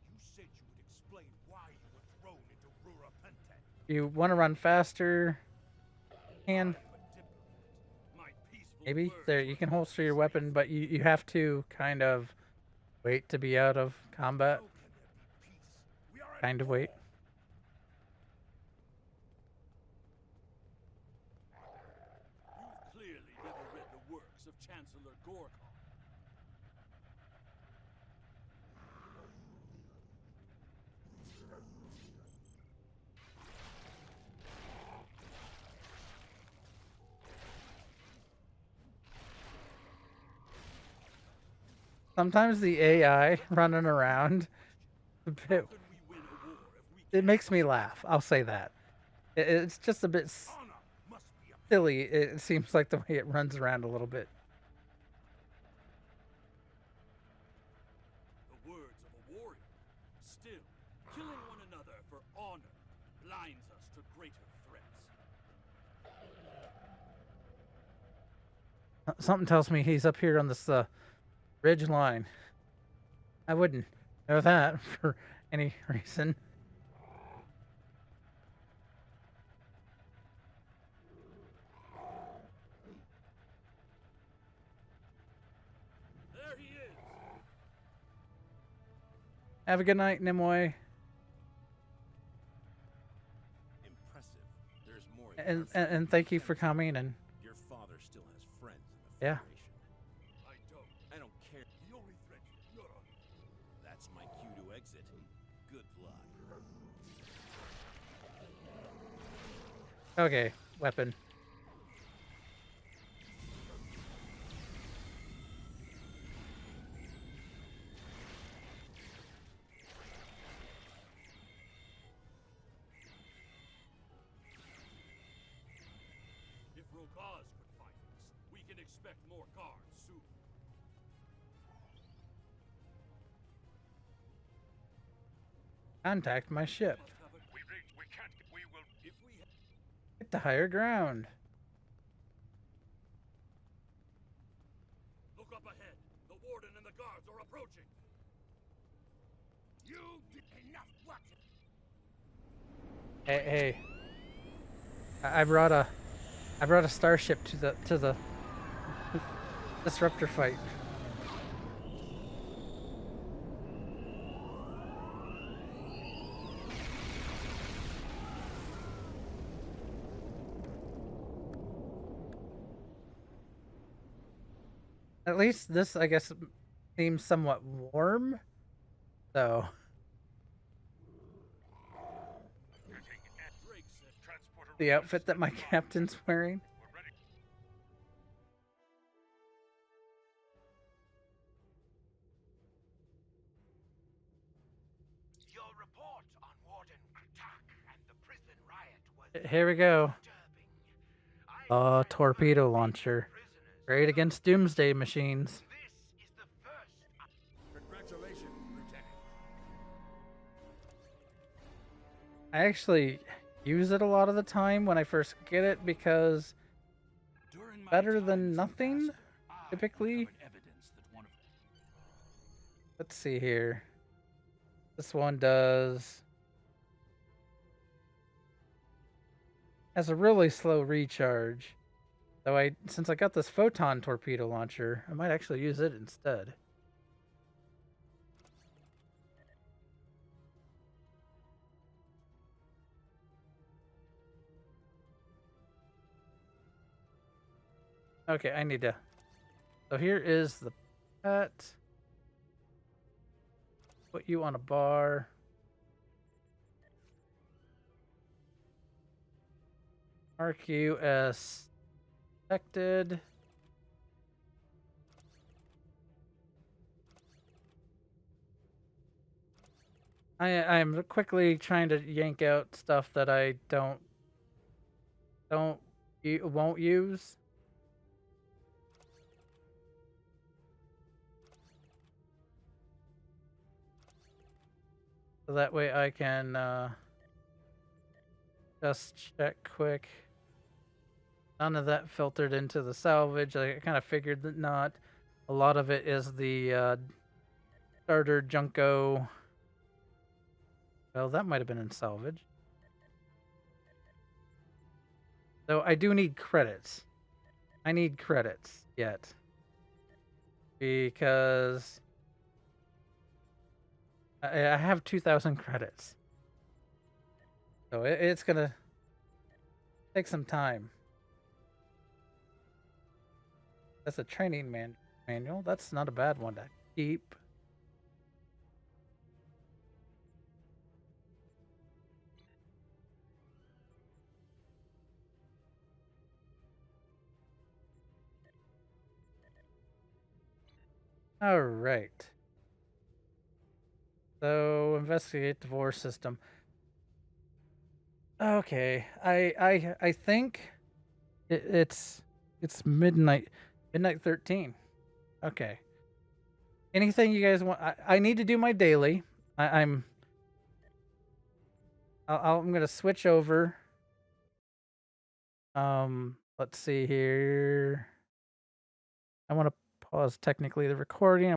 you said you would explain why you were thrown into Rura Pentec. You want to run faster? Can My peaceful maybe words there were you can holster your weapon, but you have to kind of wait to be out of combat. How can there be peace? We are at Kind of wait. You've clearly never read the works of Chancellor Gorgon. Sometimes the AI running around a bit, How can we win a war if we it makes me laugh. I'll say that. It's just a bit honor must be a silly. It seems like the way it runs around a little bit. the words of a warrior? Still, killing one another for honor blinds us to greater threats. Something tells me he's up here on this ridge line. I wouldn't know that for any reason. There he is! Have a good night, Nimue. Impressive. There's more. And thank you for coming. And Your father still has friends in the yeah. Federation. I don't care. The only threat you're under. That's my cue to exit. Good luck. Okay, weapon. If Rokaz could find us, we can expect more guards soon. Contact my ship. Must have a We can't. We will. if we Get to higher ground. look up ahead. The warden and the guards are approaching. You did enough work. Hey. I brought a starship to the disruptor fight. At least this, I guess, seems somewhat warm. So, Drake said Transporter. the outfit that my captain's wearing. We're ready. Your report on Warden Kratak and the prison riot was Here we go. disturbing. Torpedo launcher. Great against doomsday machines. This is the first. Congratulations, Lieutenant. I actually use it a lot of the time when I first get it because During my better time than as nothing, ambassador, I typically. uncovered evidence that one of Let's see here. This one does. Has a really slow recharge. So since I got this photon torpedo launcher, I might actually use it instead. Okay, I need to. So here is the pet. Put you on a bar. Mark you as detected. I'm quickly trying to yank out stuff that I won't use. So that way I can just check quick. None of that filtered into the salvage. I kind of figured that not. A lot of it is the starter Junko. Well, that might have been in salvage. So I do need credits. I need credits yet. Because I have 2,000 credits. So it's going to take some time. That's a training manual. That's not a bad one to keep. All right. So investigate divorce system. Okay, I think it's midnight 13. Okay. Anything you guys want? I need to do my daily. I'm gonna switch over. Let's see here. I want to pause technically the recording.